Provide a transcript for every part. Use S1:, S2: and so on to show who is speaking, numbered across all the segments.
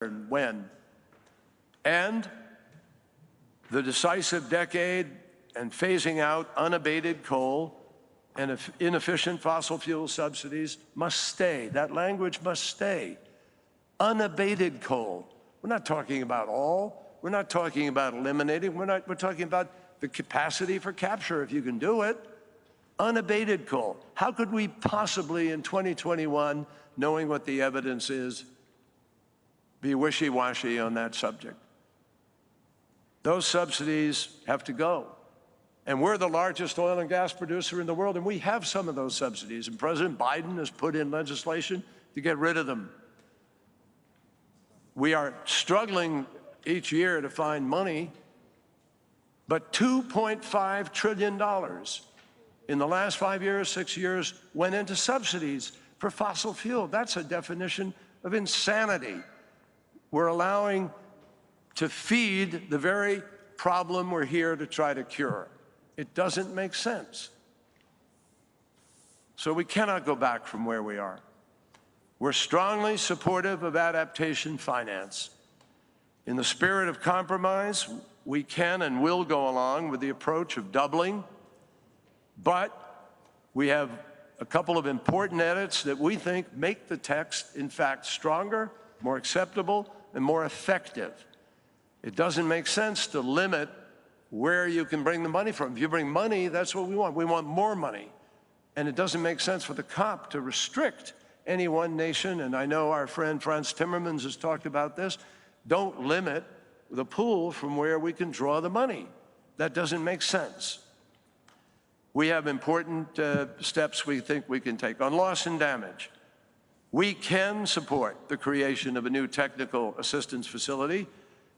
S1: and when. And the decisive decade and phasing out unabated coal and inefficient fossil fuel subsidies must stay. That language must stay. Unabated coal. We're not talking about all. We're not talking about eliminating. We're talking about the capacity for capture, if you can do it. Unabated coal. How could we possibly, in 2021, knowing what the evidence is, be wishy-washy on that subject? Those subsidies have to go. And we're the largest oil and gas producer in the world, and we have some of those subsidies. And President Biden has put in legislation to get rid of them. We are struggling each year to find money, but $2.5 trillion in the last 5 years, 6 years, went into subsidies for fossil fuel. That's a definition of insanity. We're allowing to feed the very problem we're here to try to cure. It doesn't make sense. So we cannot go back from where we are. We're strongly supportive of adaptation finance. In the spirit of compromise, we can and will go along with the approach of doubling, but we have a couple of important edits that we think make the text, in fact, stronger, more acceptable, and more effective. It doesn't make sense to limit where you can bring the money from. If you bring money, that's what we want. We want more money. And it doesn't make sense for the COP to restrict any one nation, and I know our friend Frans Timmermans has talked about this. Don't limit the pool from where we can draw the money. That doesn't make sense. We have important steps we think we can take. On loss and damage, we can support the creation of a new technical assistance facility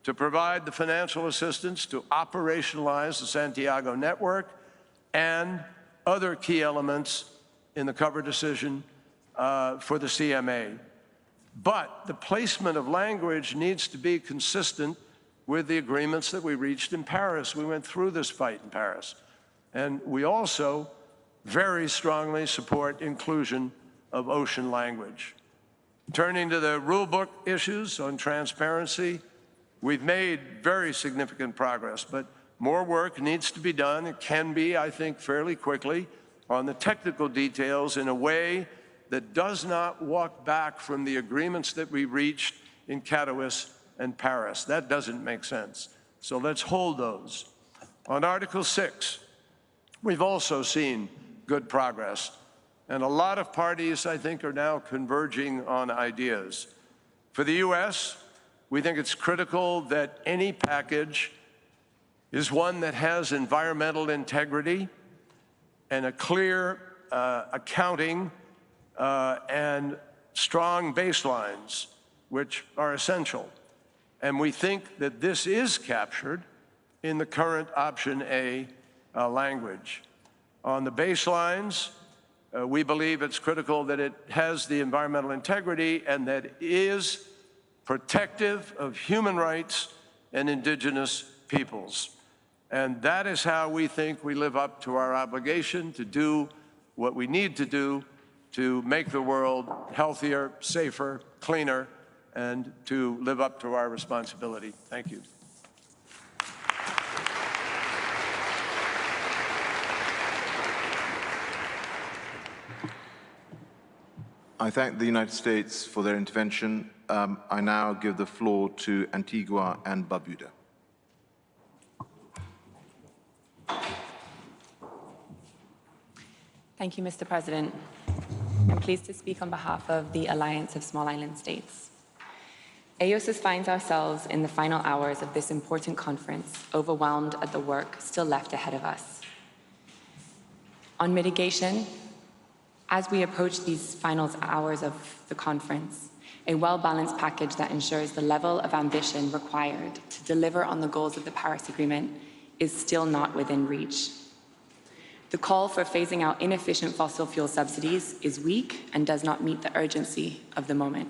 S1: to provide the financial assistance to operationalize the Santiago network and other key elements in the cover decision for the CMA. But the placement of language needs to be consistent with the agreements that we reached in Paris. We went through this fight in Paris. And we also very strongly support inclusion of ocean language. Turning to the rulebook issues on transparency, we've made very significant progress, but more work needs to be done. It can be, I think, fairly quickly on the technical details in a way that does not walk back from the agreements that we reached in Katowice and Paris. That doesn't make sense. So let's hold those. On Article 6, we've also seen good progress. And a lot of parties, I think, are now converging on ideas. For the U.S., we think it's critical that any package is one that has environmental integrity and a clear accounting and strong baselines, which are essential. And we think that this is captured in the current Option A language. On the baselines, we believe it's critical that it has the environmental integrity and that it is protective of human rights and indigenous peoples. And that is how we think we live up to our obligation to do what we need to do to make the world healthier, safer, cleaner, and to live up to our responsibility. Thank you.
S2: I thank the United States for their intervention. I now give the floor to Antigua and Barbuda.
S3: Thank you, Mr. President. I'm pleased to speak on behalf of the Alliance of Small Island States. AOSIS finds ourselves in the final hours of this important conference, overwhelmed at the work still left ahead of us. On mitigation, as we approach these final hours of the conference, a well-balanced package that ensures the level of ambition required to deliver on the goals of the Paris Agreement is still not within reach. The call for phasing out inefficient fossil fuel subsidies is weak and does not meet the urgency of the moment.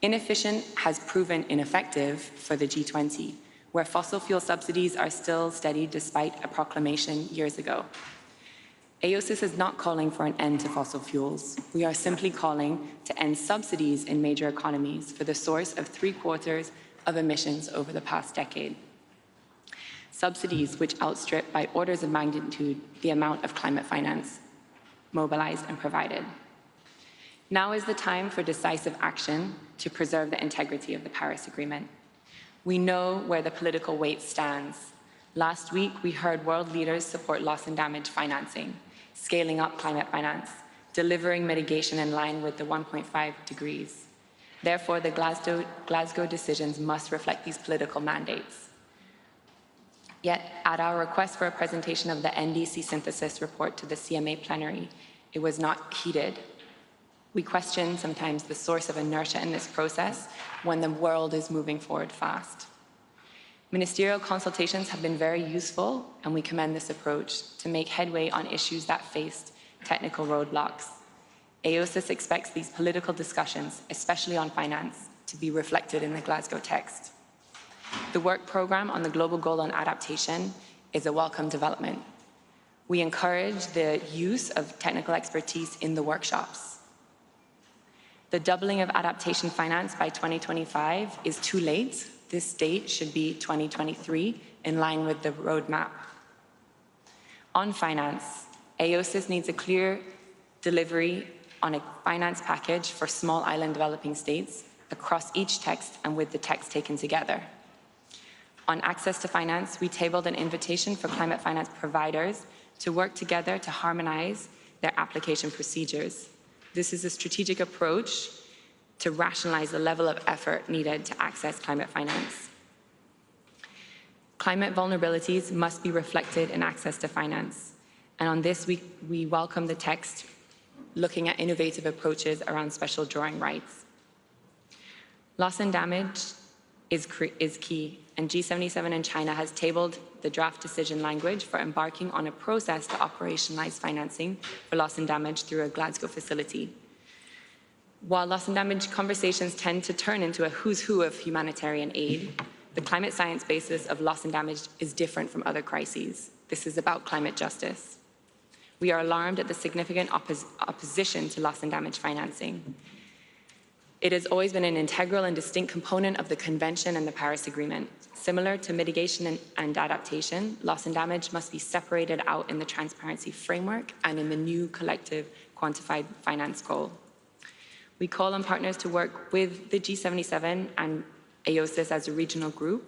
S3: Inefficient has proven ineffective for the G20, where fossil fuel subsidies are still steady despite a proclamation years ago. AOSIS is not calling for an end to fossil fuels. We are simply calling to end subsidies in major economies for the source of 3/4 of emissions over the past decade. Subsidies which outstrip by orders of magnitude the amount of climate finance mobilized and provided. Now is the time for decisive action to preserve the integrity of the Paris Agreement. We know where the political weight stands. Last week, we heard world leaders support loss and damage financing, scaling up climate finance, delivering mitigation in line with the 1.5 degrees. Therefore, the Glasgow decisions must reflect these political mandates. Yet, at our request for a presentation of the NDC synthesis report to the CMA plenary, it was not heeded. We question sometimes the source of inertia in this process when the world is moving forward fast. Ministerial consultations have been very useful, and we commend this approach to make headway on issues that faced technical roadblocks. AOSIS expects these political discussions, especially on finance, to be reflected in the Glasgow text. The work program on the global goal on adaptation is a welcome development. We encourage the use of technical expertise in the workshops. The doubling of adaptation finance by 2025 is too late. This date should be 2023, in line with the roadmap. On finance, AOSIS needs a clear delivery on a finance package for small island developing states across each text and with the text taken together. On access to finance, we tabled an invitation for climate finance providers to work together to harmonize their application procedures. This is a strategic approach to rationalize the level of effort needed to access climate finance. Climate vulnerabilities must be reflected in access to finance. And on this, we welcome the text looking at innovative approaches around special drawing rights. Loss and damage is key, and G77 in China has tabled the draft decision language for embarking on a process to operationalize financing for loss and damage through a Glasgow facility. While loss and damage conversations tend to turn into a who's who of humanitarian aid, the climate science basis of loss and damage is different from other crises. This is about climate justice. We are alarmed at the significant opposition to loss and damage financing. It has always been an integral and distinct component of the Convention and the Paris Agreement. Similar to mitigation and adaptation, loss and damage must be separated out in the transparency framework and in the new collective quantified finance goal. We call on partners to work with the G77 and AOSIS as a regional group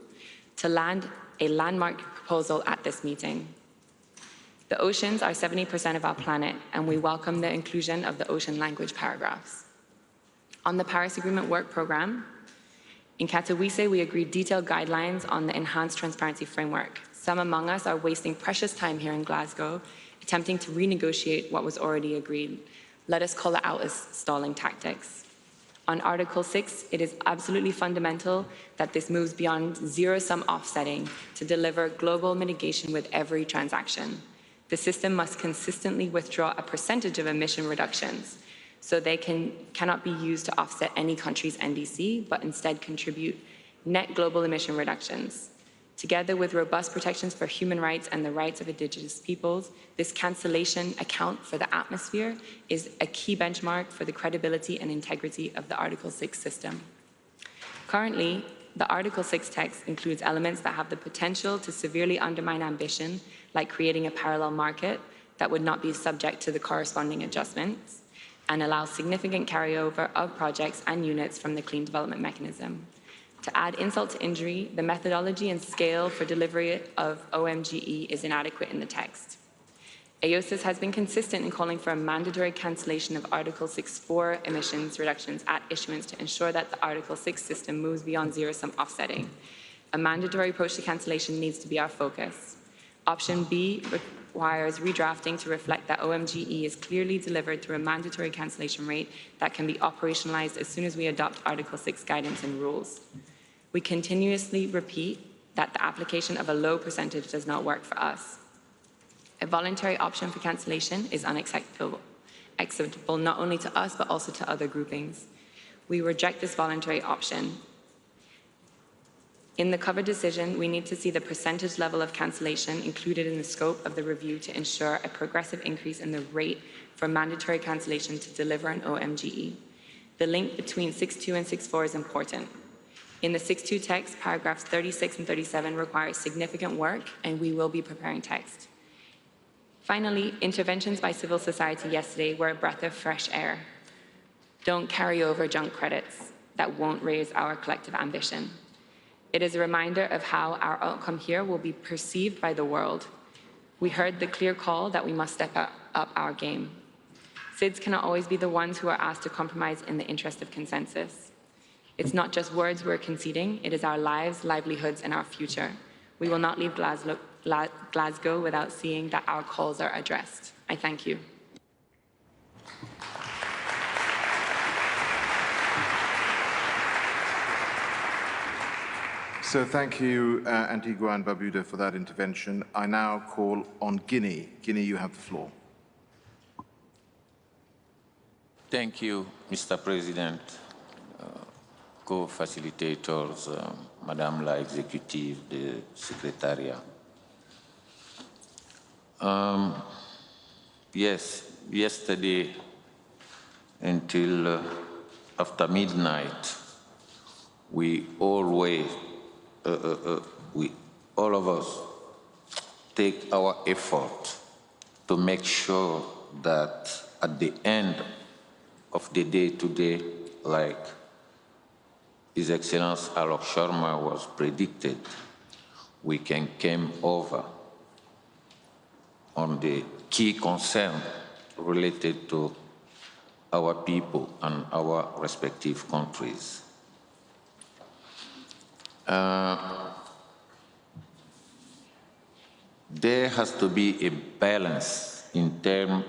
S3: to land a landmark proposal at this meeting. The oceans are 70% of our planet, and we welcome the inclusion of the ocean language paragraphs. On the Paris Agreement work program, in Katowice, we agreed detailed guidelines on the enhanced transparency framework. Some among us are wasting precious time here in Glasgow, attempting to renegotiate what was already agreed. Let us call it out as stalling tactics. On Article 6, it is absolutely fundamental that this moves beyond zero-sum offsetting to deliver global mitigation with every transaction. The system must consistently withdraw a percentage of emission reductions, so they cannot be used to offset any country's NDC, but instead contribute net global emission reductions. Together with robust protections for human rights and the rights of indigenous peoples, this cancellation account for the atmosphere is a key benchmark for the credibility and integrity of the Article 6 system. Currently, the Article 6 text includes elements that have the potential to severely undermine ambition, like creating a parallel market that would not be subject to the corresponding adjustments, and allow significant carryover of projects and units from the Clean Development Mechanism. To add insult to injury, the methodology and scale for delivery of OMGE is inadequate in the text. AOSIS has been consistent in calling for a mandatory cancellation of Article 6.4 emissions reductions at issuance to ensure that the Article 6 system moves beyond zero-sum offsetting. A mandatory approach to cancellation needs to be our focus. Option B requires redrafting to reflect that OMGE is clearly delivered through a mandatory cancellation rate that can be operationalized as soon as we adopt Article 6 guidance and rules. We continuously repeat that the application of a low percentage does not work for us. A voluntary option for cancellation is unacceptable, not only to us, but also to other groupings. We reject this voluntary option. In the cover decision, we need to see the percentage level of cancellation included in the scope of the review to ensure a progressive increase in the rate for mandatory cancellation to deliver an OMGE. The link between 6.2 and 6.4 is important. In the 6.2 text, paragraphs 36 and 37 require significant work, and we will be preparing text. Finally, interventions by civil society yesterday were a breath of fresh air. Don't carry over junk credits that won't raise our collective ambition. It is a reminder of how our outcome here will be perceived by the world. We heard the clear call that we must step up our game. SIDS cannot always be the ones who are asked to compromise in the interest of consensus. It's not just words we're conceding, it is our lives, livelihoods, and our future. We will not leave Glasgow without seeing that our calls are addressed. I thank you.
S2: So thank you, Antigua and Barbuda, for that intervention. I now call on Guinea. Guinea, you have the floor.
S4: Thank you, Mr. President, co-facilitators, Madame la Executive, the Secretariat. Yes, yesterday until after midnight, all of us take our effort to make sure that at the end of the day today, like His Excellency Alok Sharma was predicted, we can come over on the key concern related to our people and our respective countries. There has to be a balance in terms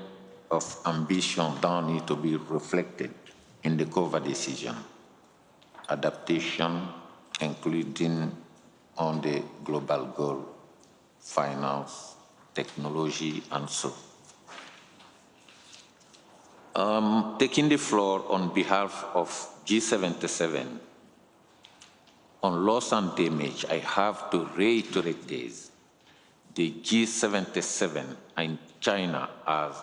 S4: of ambition that need to be reflected in the cover decision. Adaptation, including on the global goal, finance, technology, and so. Taking the floor on behalf of G77, on loss and damage, I have to reiterate this. The G77 and China are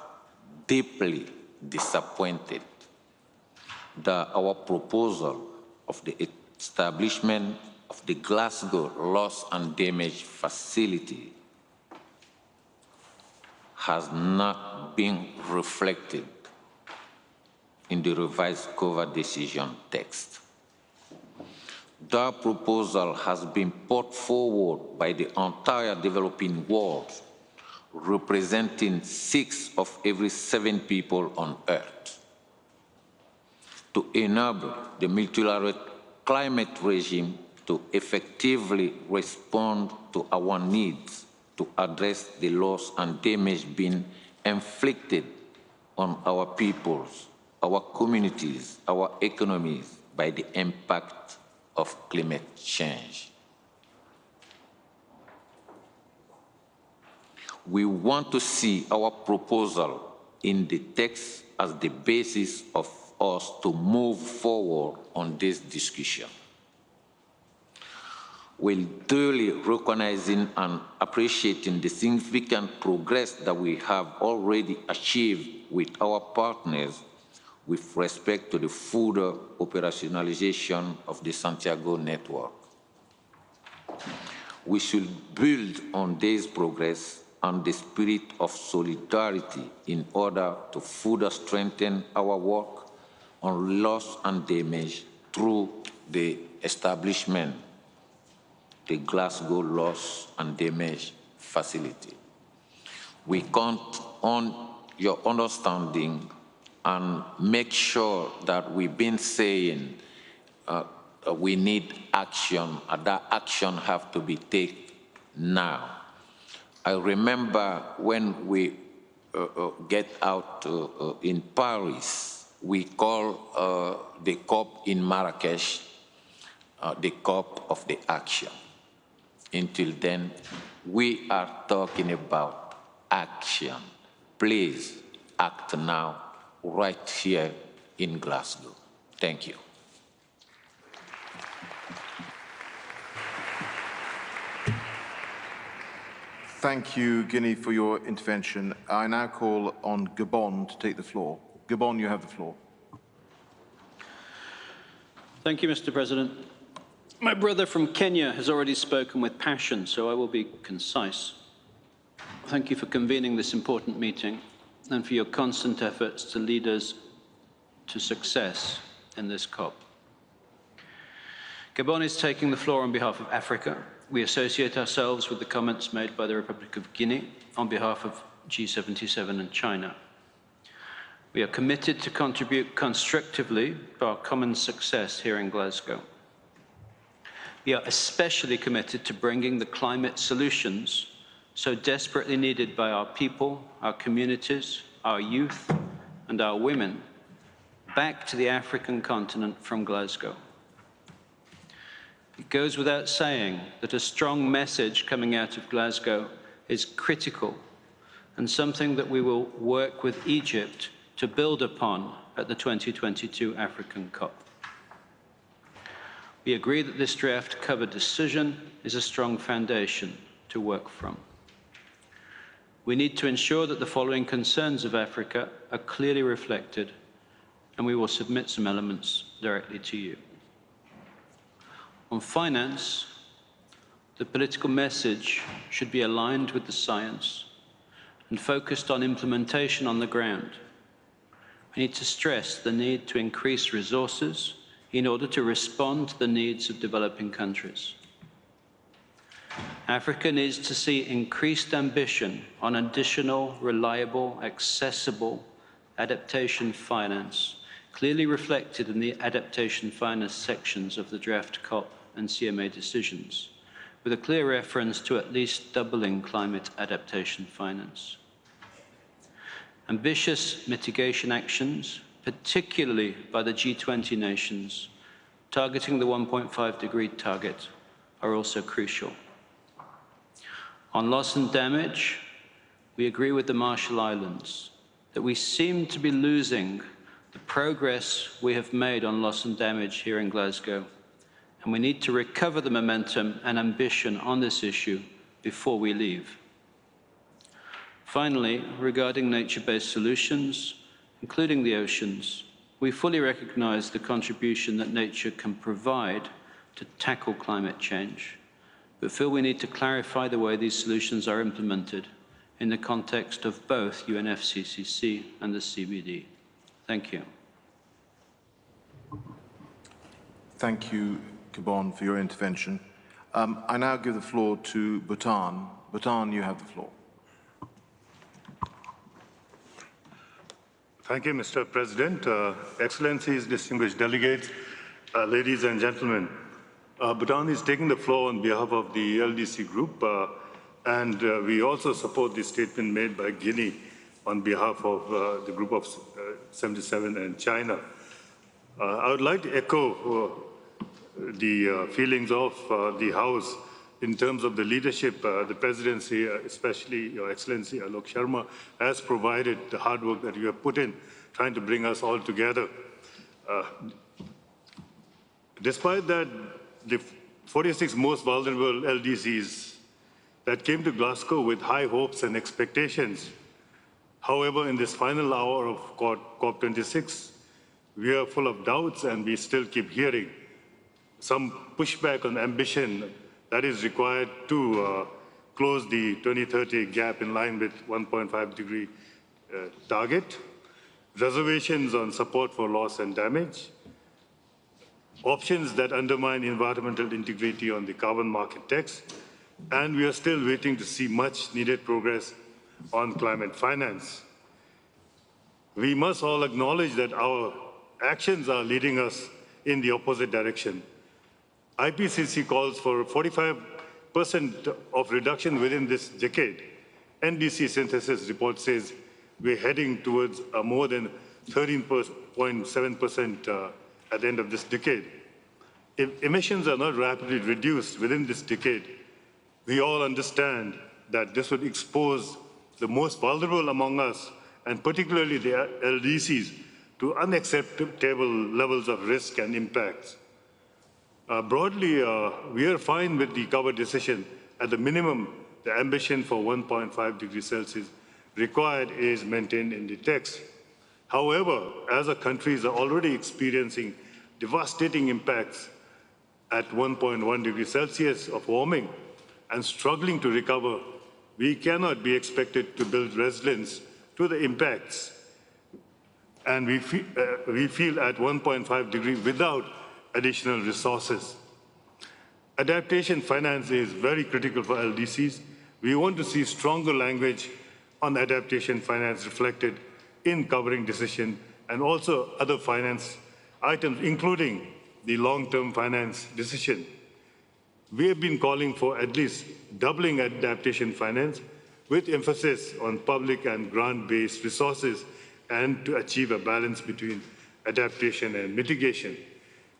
S4: deeply disappointed that our proposal of the establishment of the Glasgow loss and damage facility has not been reflected in the revised cover decision text. That proposal has been put forward by the entire developing world, representing 6 of every 7 people on Earth, to enable the multilateral climate regime to effectively respond to our needs to address the loss and damage being inflicted on our peoples, our communities, our economies by the impact of climate change. We want to see our proposal in the text as the basis of us to move forward on this discussion. While duly recognizing and appreciating the significant progress that we have already achieved with our partners with respect to the further operationalization of the Santiago network. We should build on this progress and the spirit of solidarity in order to further strengthen our work on loss and damage through the establishment of the Glasgow Loss and Damage Facility. We count on your understanding and make sure that we've been saying we need action, and that action has to be taken now. I remember when we get out in Paris, we call the COP in Marrakesh the COP of the action. Until then, we are talking about action. Please act now, right here in Glasgow. Thank you.
S2: Thank you, Guinea, for your intervention. I now call on Gabon to take the floor. Gabon, you have the floor.
S5: Thank you, Mr. President. My brother from Kenya has already spoken with passion, so I will be concise. Thank you for convening this important meeting and for your constant efforts to lead us to success in this COP. Gabon is taking the floor on behalf of Africa. We associate ourselves with the comments made by the Republic of Guinea on behalf of G77 and China. We are committed to contribute constructively to our common success here in Glasgow. We are especially committed to bringing the climate solutions so desperately needed by our people, our communities, our youth, and our women back to the African continent from Glasgow. It goes without saying that a strong message coming out of Glasgow is critical and something that we will work with Egypt to build upon at the 2022 African COP. We agree that this draft cover decision is a strong foundation to work from. We need to ensure that the following concerns of Africa are clearly reflected, and we will submit some elements directly to you. On finance, the political message should be aligned with the science and focused on implementation on the ground. We need to stress the need to increase resources in order to respond to the needs of developing countries. Africa needs to see increased ambition on additional, reliable, accessible adaptation finance, clearly reflected in the adaptation finance sections of the draft COP and CMA decisions, with a clear reference to at least doubling climate adaptation finance. Ambitious mitigation actions, particularly by the G20 nations, targeting the 1.5-degree target, are also crucial. On loss and damage, we agree with the Marshall Islands that we seem to be losing the progress we have made on loss and damage here in Glasgow, and we need to recover the momentum and ambition on this issue before we leave. Finally, regarding nature-based solutions, including the oceans, we fully recognize the contribution that nature can provide to tackle climate change, but feel we need to clarify the way these solutions are implemented in the context of both UNFCCC and the CBD. Thank you.
S2: Thank you, Gabon, for your intervention. I now give the floor to Bhutan. Bhutan, you have the floor.
S6: Thank you, Mr. President. Excellencies, distinguished delegates, ladies and gentlemen. Bhutan is taking the floor on behalf of the LDC group, and we also support the statement made by Guinea on behalf of the group of 77 and China. I would like to echo the feelings of the House in terms of the leadership the presidency, especially Your Excellency Alok Sharma, has provided, the hard work that you have put in trying to bring us all together. Despite that, the 46 most vulnerable LDCs that came to Glasgow with high hopes and expectations. However, in this final hour of COP26, we are full of doubts, and we still keep hearing some pushback on ambition that is required to close the 2030 gap in line with 1.5-degree target, reservations on support for loss and damage, options that undermine environmental integrity on the carbon market tax, and we are still waiting to see much needed progress on climate finance. We must all acknowledge that our actions are leading us in the opposite direction. IPCC calls for 45% of reduction within this decade. NDC synthesis report says we're heading towards a more than 13.7% at the end of this decade. If emissions are not rapidly reduced within this decade, we all understand that this would expose the most vulnerable among us, and particularly the LDCs, to unacceptable levels of risk and impacts. Broadly, we are fine with the cover decision. At the minimum, the ambition for 1.5 degrees Celsius required is maintained in the text. However, as our countries are already experiencing devastating impacts at 1.1 degrees Celsius of warming and struggling to recover, we cannot be expected to build resilience to the impacts. And we feel at 1.5 degrees without additional resources. Adaptation finance is very critical for LDCs. We want to see stronger language on adaptation finance reflected in covering decision and also other finance items, including the long-term finance decision. We have been calling for at least doubling adaptation finance with emphasis on public and grant-based resources and to achieve a balance between adaptation and mitigation.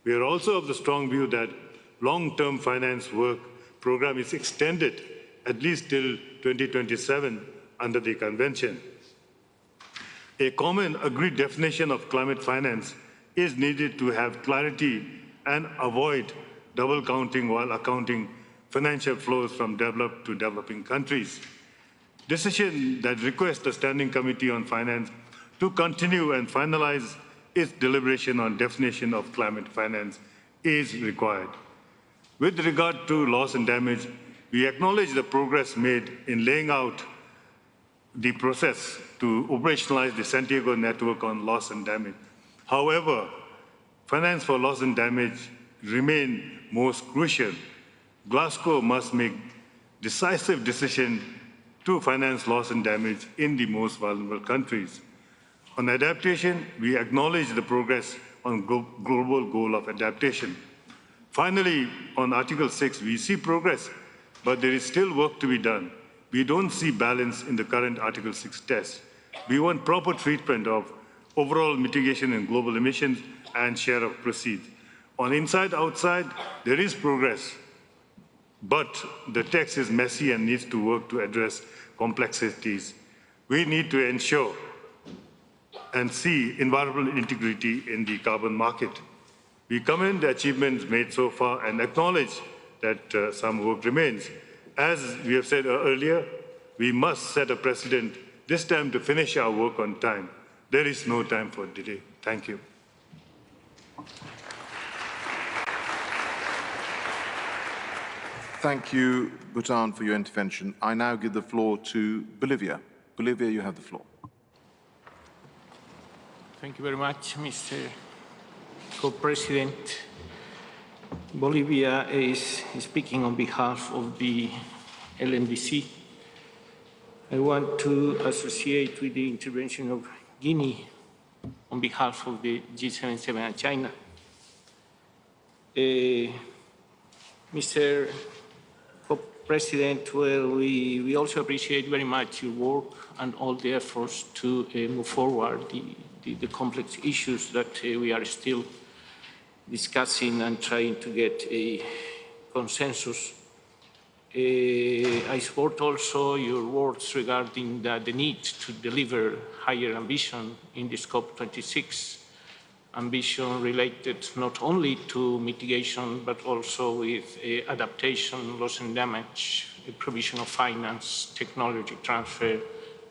S6: We are also of the strong view that long-term finance work program is extended at least till 2027 under the convention. A common agreed definition of climate finance is needed to have clarity and avoid double counting while accounting financial flows from developed to developing countries. Decision that requests the Standing Committee on Finance to continue and finalize its deliberation on definition of climate finance is required. With regard to loss and damage, we acknowledge the progress made in laying out the process to operationalize the Santiago network on loss and damage. However, finance for loss and damage remain most crucial. Glasgow must make decisive decisions to finance loss and damage in the most vulnerable countries. On adaptation, we acknowledge the progress on global goal of adaptation. Finally, on Article 6, we see progress, but there is still work to be done. We don't see balance in the current Article 6 test. We want proper treatment of overall mitigation in global emissions and share of proceeds. On inside, outside, there is progress, but the text is messy and needs to work to address complexities. We need to ensure and see environmental integrity in the carbon market. We commend the achievements made so far and acknowledge that some work remains. As we have said earlier, we must set a precedent this time to finish our work on time. There is no time for delay. Thank you.
S2: Thank you, Bhutan, for your intervention. I now give the floor to Bolivia. Bolivia, you have the floor.
S7: Thank you very much, Mr. Co-President. Bolivia is speaking on behalf of the LNDC. I want to associate with the intervention of Guinea on behalf of the G77 and China. Mr. Co-President, well, we also appreciate very much your work and all the efforts to move forward the complex issues that we are still discussing and trying to get a consensus. I support also your words regarding the need to deliver higher ambition in the COP26, ambition related not only to mitigation, but also with adaptation, loss and damage, provision of finance, technology transfer,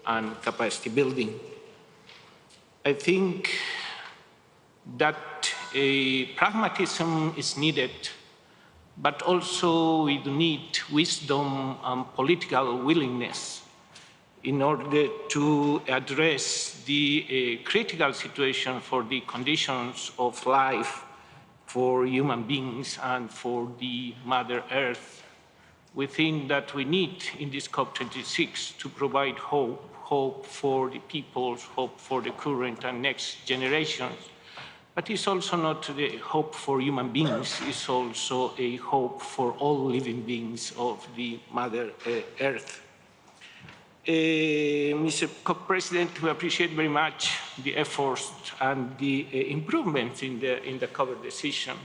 S7: and capacity building. I think that pragmatism is needed, but also we need wisdom and political willingness in order to address the critical situation for the conditions of life for human beings and for the Mother Earth. We think that we need in this COP26 to provide hope for the peoples, hope for the current and next generations. But it's also not the hope for human beings, it's also a hope for all living beings of the Mother Earth. Mr. Co-President, we appreciate very much the efforts and the improvements in the cover decision.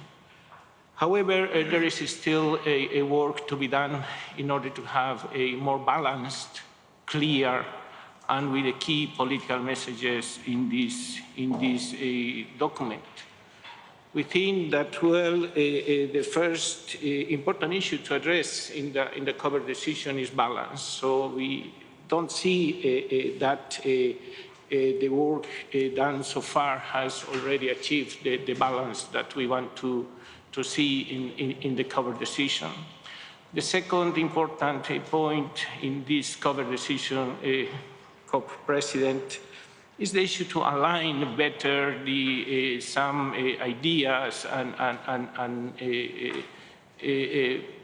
S7: However, there is still a work to be done in order to have a more balanced, clear, and with the key political messages in this document. We think that, well, the first important issue to address in the cover decision is balance. So we don't see that the work done so far has already achieved the balance that we want to see in the cover decision. The second important point in this cover decision, COP President, is the issue to align better some ideas and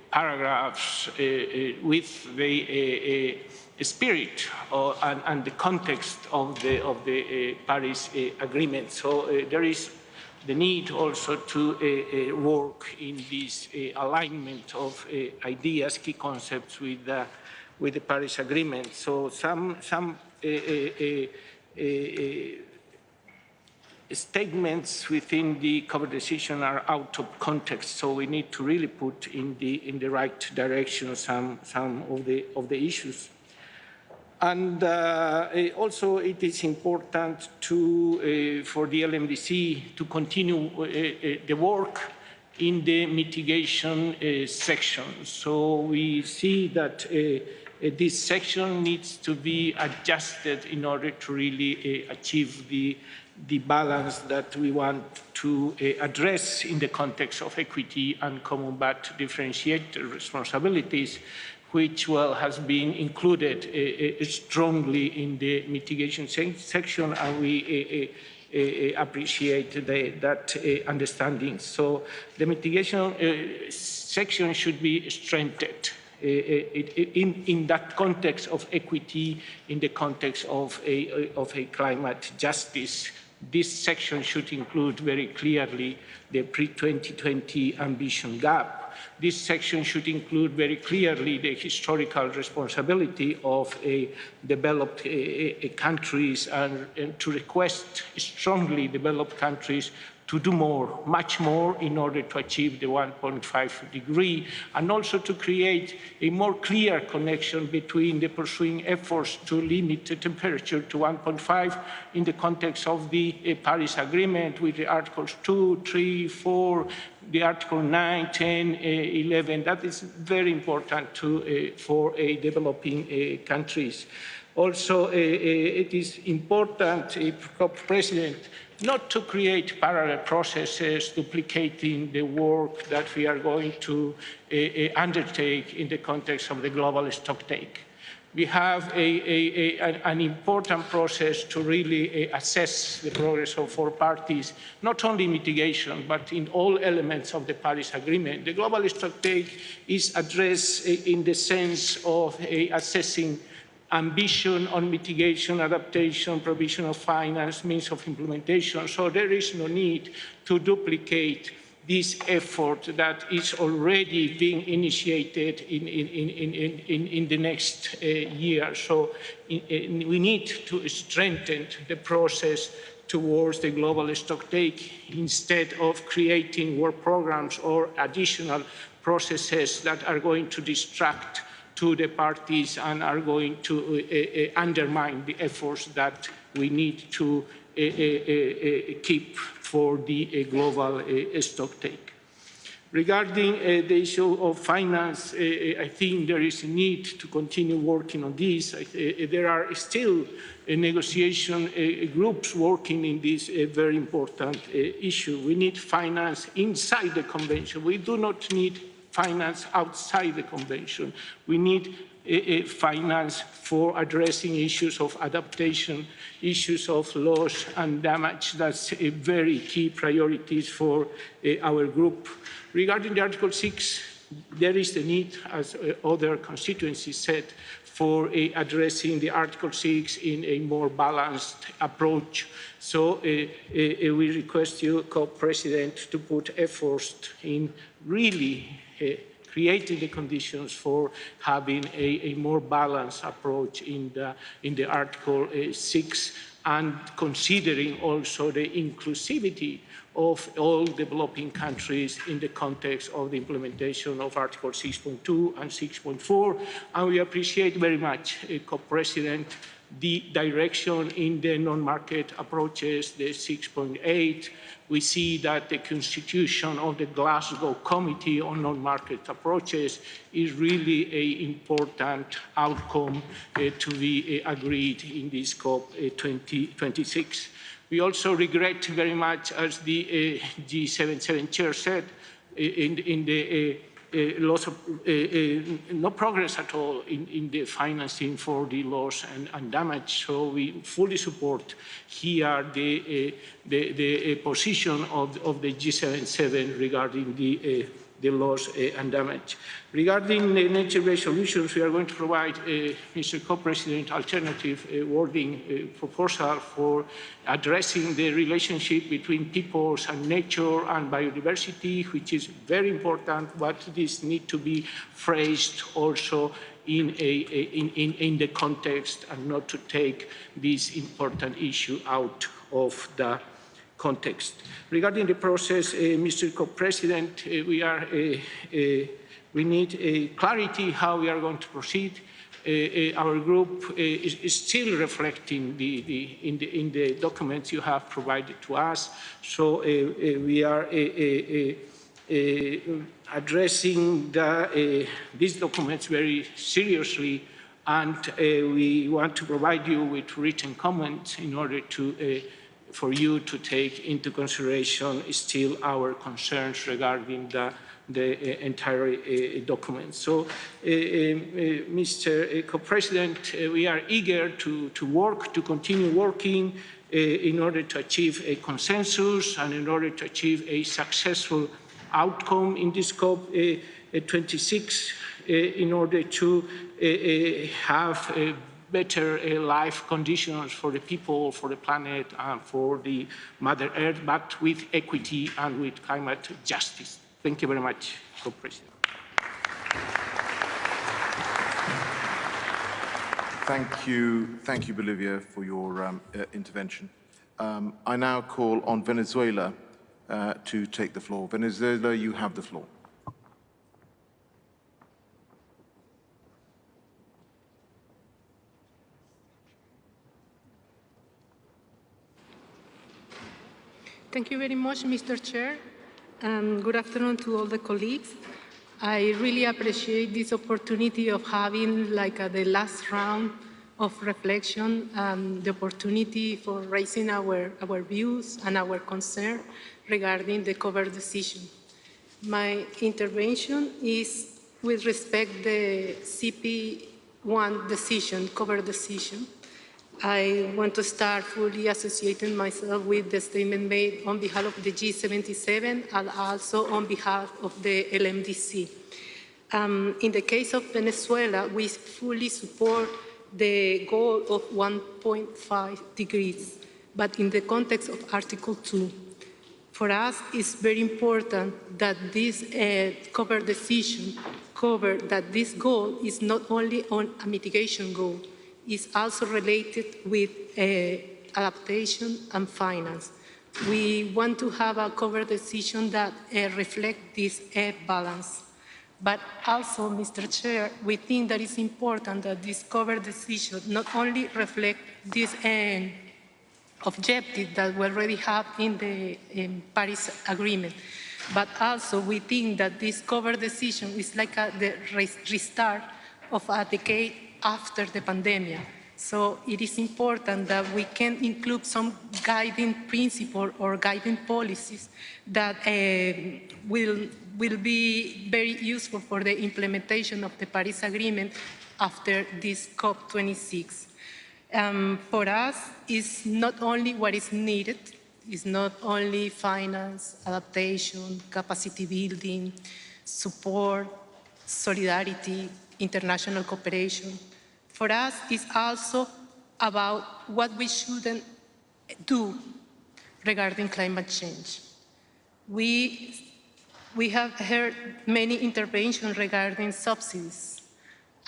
S7: paragraphs with the spirit and the context of the Paris Agreement. So there is the need also to work in this alignment of ideas, key concepts with the Paris Agreement. So some statements within the cover decision are out of context, so we need to really put in the right direction some of the issues. And also it is important for the LMDC to continue the work in the mitigation section. So we see that this section needs to be adjusted in order to really achieve the balance that we want to address in the context of equity and common but differentiated responsibilities, which, well, has been included strongly in the mitigation section, and we appreciate that understanding. So the mitigation section should be strengthened in that context of equity, in the context of a climate justice. This section should include very clearly the pre-2020 ambition gap. This section should include very clearly the historical responsibility of developed countries and to request strongly developed countries to do more, much more, in order to achieve the 1.5 degree, and also to create a more clear connection between the pursuing efforts to limit the temperature to 1.5 in the context of the Paris Agreement with the Articles 2, 3, 4, the Article 9, 10, 11. That is very important for developing countries. Also, it is important, President, not to create parallel processes duplicating the work that we are going to undertake in the context of the global stocktake. We have an important process to really assess the progress of all parties, not only mitigation, but in all elements of the Paris Agreement. The global stocktake is addressed in the sense of assessing ambition on mitigation, adaptation, provision of finance, means of implementation. So there is no need to duplicate this effort that is already being initiated in the next year. So we need to strengthen the process towards the global stocktake instead of creating work programs or additional processes that are going to distract to the parties and are going to undermine the efforts that we need to keep for the global stocktake. Regarding the issue of finance, I think there is a need to continue working on this. There are still negotiation groups working in this very important issue. We need finance inside the convention. We do not need finance outside the convention. We need finance for addressing issues of adaptation, issues of loss and damage. That's a very key priorities for our group. Regarding the Article 6, there is the need, as other constituencies said, for addressing the Article 6 in a more balanced approach. So we request you, Co-President, to put efforts in really creating the conditions for having a more balanced approach in the Article 6, and considering also the inclusivity of all developing countries in the context of the implementation of Article 6.2 and 6.4. And we appreciate very much, Co-President, the direction in the non-market approaches, the 6.8. We see that the constitution of the Glasgow Committee on Non-Market Approaches is really an important outcome to be agreed in this COP 2026. We also regret very much, as the G77 chair said, in the loss of no progress at all in the financing for the loss and damage. So we fully support here the position of the G77 regarding the loss and damage. Regarding the nature-based solutions, we are going to provide, Mr. Co-President, alternative wording proposal for addressing the relationship between peoples and nature and biodiversity, which is very important, but this needs to be phrased also in the context and not to take this important issue out of the context. Regarding the process, Mr. Co-President, we need clarity how we are going to proceed. Our group is still reflecting in the documents you have provided to us. So we are addressing these documents very seriously, and we want to provide you with written comments in order to for you to take into consideration still our concerns regarding the entire document. So, Mr. Co-President, we are eager to continue working in order to achieve a consensus and in order to achieve a successful outcome in this COP26 in order to have better life conditions for the people, for the planet, and for the Mother Earth, but with equity and with climate justice. Thank you very much, Co-President.
S2: Thank you, Bolivia, for your intervention. I now call on Venezuela to take the floor. Venezuela, you have the floor.
S8: Thank you very much, Mr. Chair, and good afternoon to all the colleagues. I really appreciate this opportunity of having the last round of reflection, the opportunity for raising our views and our concern regarding the cover decision. My intervention is with respect to the CP1 decision, cover decision. I want to start fully associating myself with the statement made on behalf of the G77 and also on behalf of the LMDC. In the case of Venezuela, we fully support the goal of 1.5 degrees, but in the context of Article 2. For us, it's very important that this cover decision cover that this goal is not only on a mitigation goal, is also related with adaptation and finance. We want to have a cover decision that reflects this balance. But also, Mr. Chair, we think that it's important that this cover decision not only reflect this objective that we already have in the Paris Agreement, but also we think that this cover decision is like the restart of a decade after the pandemic. So it is important that we can include some guiding principles or guiding policies that will be very useful for the implementation of the Paris Agreement after this COP26. For us, it's not only what is needed, it's not only finance, adaptation, capacity building, support, solidarity, international cooperation. For us, it's also about what we shouldn't do regarding climate change. We have heard many interventions regarding subsidies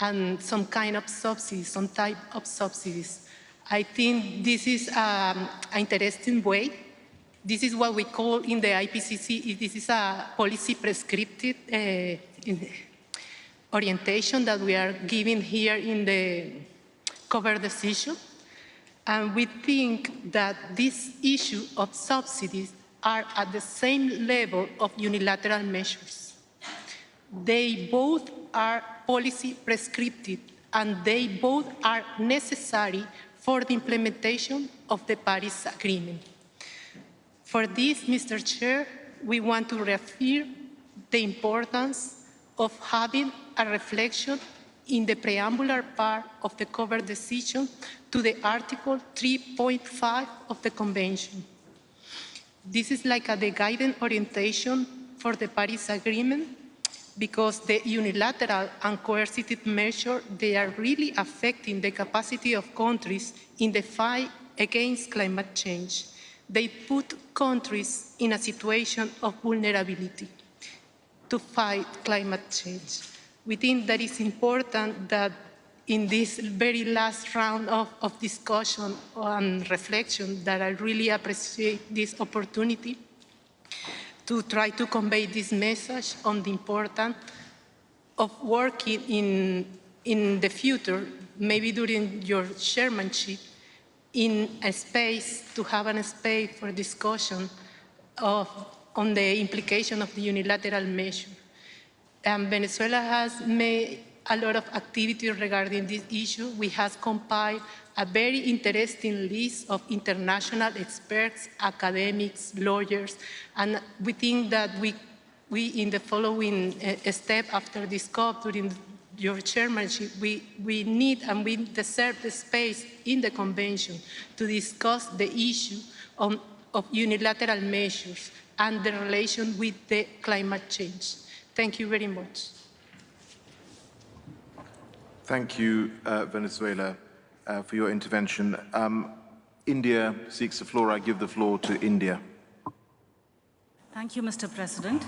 S8: and some kind of subsidies, some type of subsidies. I think this is an interesting way. This is what we call in the IPCC, this is a policy prescriptive orientation that we are giving here in the cover decision. And we think that this issue of subsidies are at the same level of unilateral measures. They both are policy prescriptive, and they both are necessary for the implementation of the Paris Agreement. For this, Mr. Chair, we want to reaffirm the importance of having a reflection in the preambular part of the cover decision to the Article 3.5 of the Convention. This is like the guiding orientation for the Paris Agreement, because the unilateral and coercive measures, they are really affecting the capacity of countries in the fight against climate change. They put countries in a situation of vulnerability to fight climate change. We think that it's important that in this very last round of discussion and reflection, that I really appreciate this opportunity to try to convey this message on the importance of working in the future, maybe during your chairmanship, in a space, to have a space for discussion on the implication of the unilateral measure. Venezuela has made a lot of activity regarding this issue. We have compiled a very interesting list of international experts, academics, lawyers, and we think that we in the following step after this COP during your chairmanship, we need and we deserve the space in the convention to discuss the issue of unilateral measures and the relation with the climate change. Thank you very much.
S2: Thank you, Venezuela, for your intervention. India seeks the floor. I give the floor to India.
S9: Thank you, Mr. President.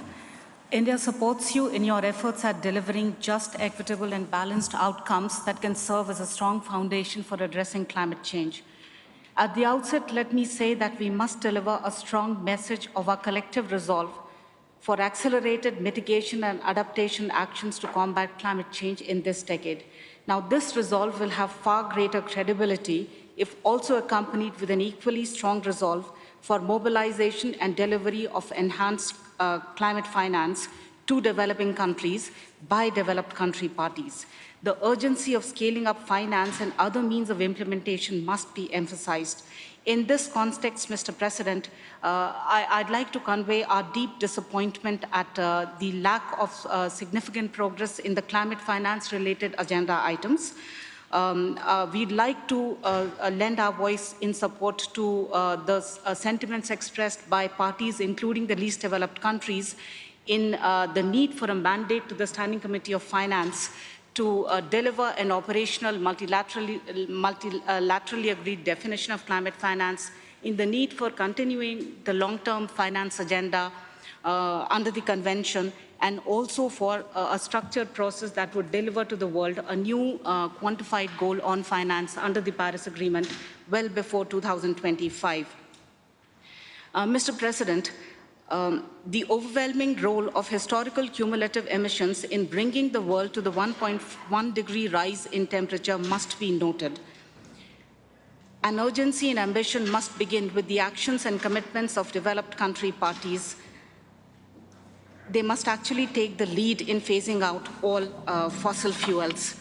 S9: India supports you in your efforts at delivering just, equitable, and balanced outcomes that can serve as a strong foundation for addressing climate change. At the outset, let me say that we must deliver a strong message of our collective resolve for accelerated mitigation and adaptation actions to combat climate change in this decade. Now, this resolve will have far greater credibility if also accompanied with an equally strong resolve for mobilization and delivery of enhanced climate finance to developing countries by developed country parties. The urgency of scaling up finance and other means of implementation must be emphasized. In this context, Mr. President, I'd like to convey our deep disappointment at the lack of significant progress in the climate finance-related agenda items. We'd like to lend our voice in support to the sentiments expressed by parties, including the least developed countries, in the need for a mandate to the Standing Committee of Finance to deliver an operational multilaterally agreed definition of climate finance, in the need for continuing the long-term finance agenda under the Convention, and also for a structured process that would deliver to the world a new quantified goal on finance under the Paris Agreement well before 2025. Mr. President, the overwhelming role of historical cumulative emissions in bringing the world to the 1.1 degree rise in temperature must be noted. An urgency and ambition must begin with the actions and commitments of developed country parties. They must actually take the lead in phasing out all fossil fuels.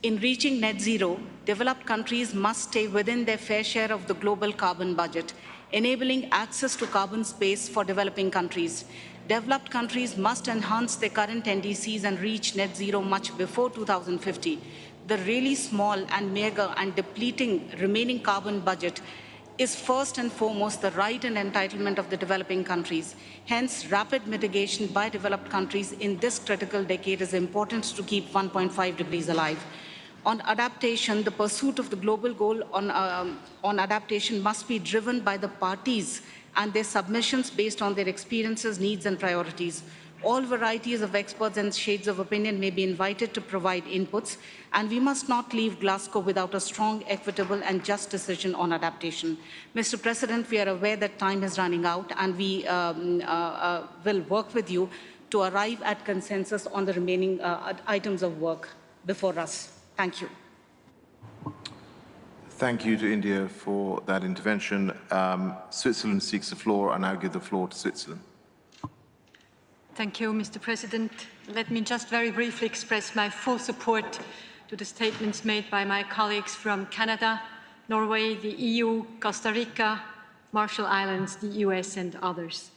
S9: In reaching net zero, developed countries must stay within their fair share of the global carbon budget, enabling access to carbon space for developing countries. Developed countries must enhance their current NDCs and reach net zero much before 2050. The really small and meager and depleting remaining carbon budget is first and foremost the right and entitlement of the developing countries. Hence, rapid mitigation by developed countries in this critical decade is important to keep 1.5 degrees alive. On adaptation, the pursuit of the global goal on adaptation must be driven by the parties and their submissions based on their experiences, needs, and priorities. All varieties of experts and shades of opinion may be invited to provide inputs, and we must not leave Glasgow without a strong, equitable, and just decision on adaptation. Mr. President, we are aware that time is running out, and we will work with you to arrive at consensus on the remaining items of work before us. Thank you.
S2: Thank you to India for that intervention. Switzerland seeks the floor. I now give the floor to Switzerland.
S10: Thank you, Mr. President. Let me just very briefly express my full support to the statements made by my colleagues from Canada, Norway, the EU, Costa Rica, Marshall Islands, the US, and others.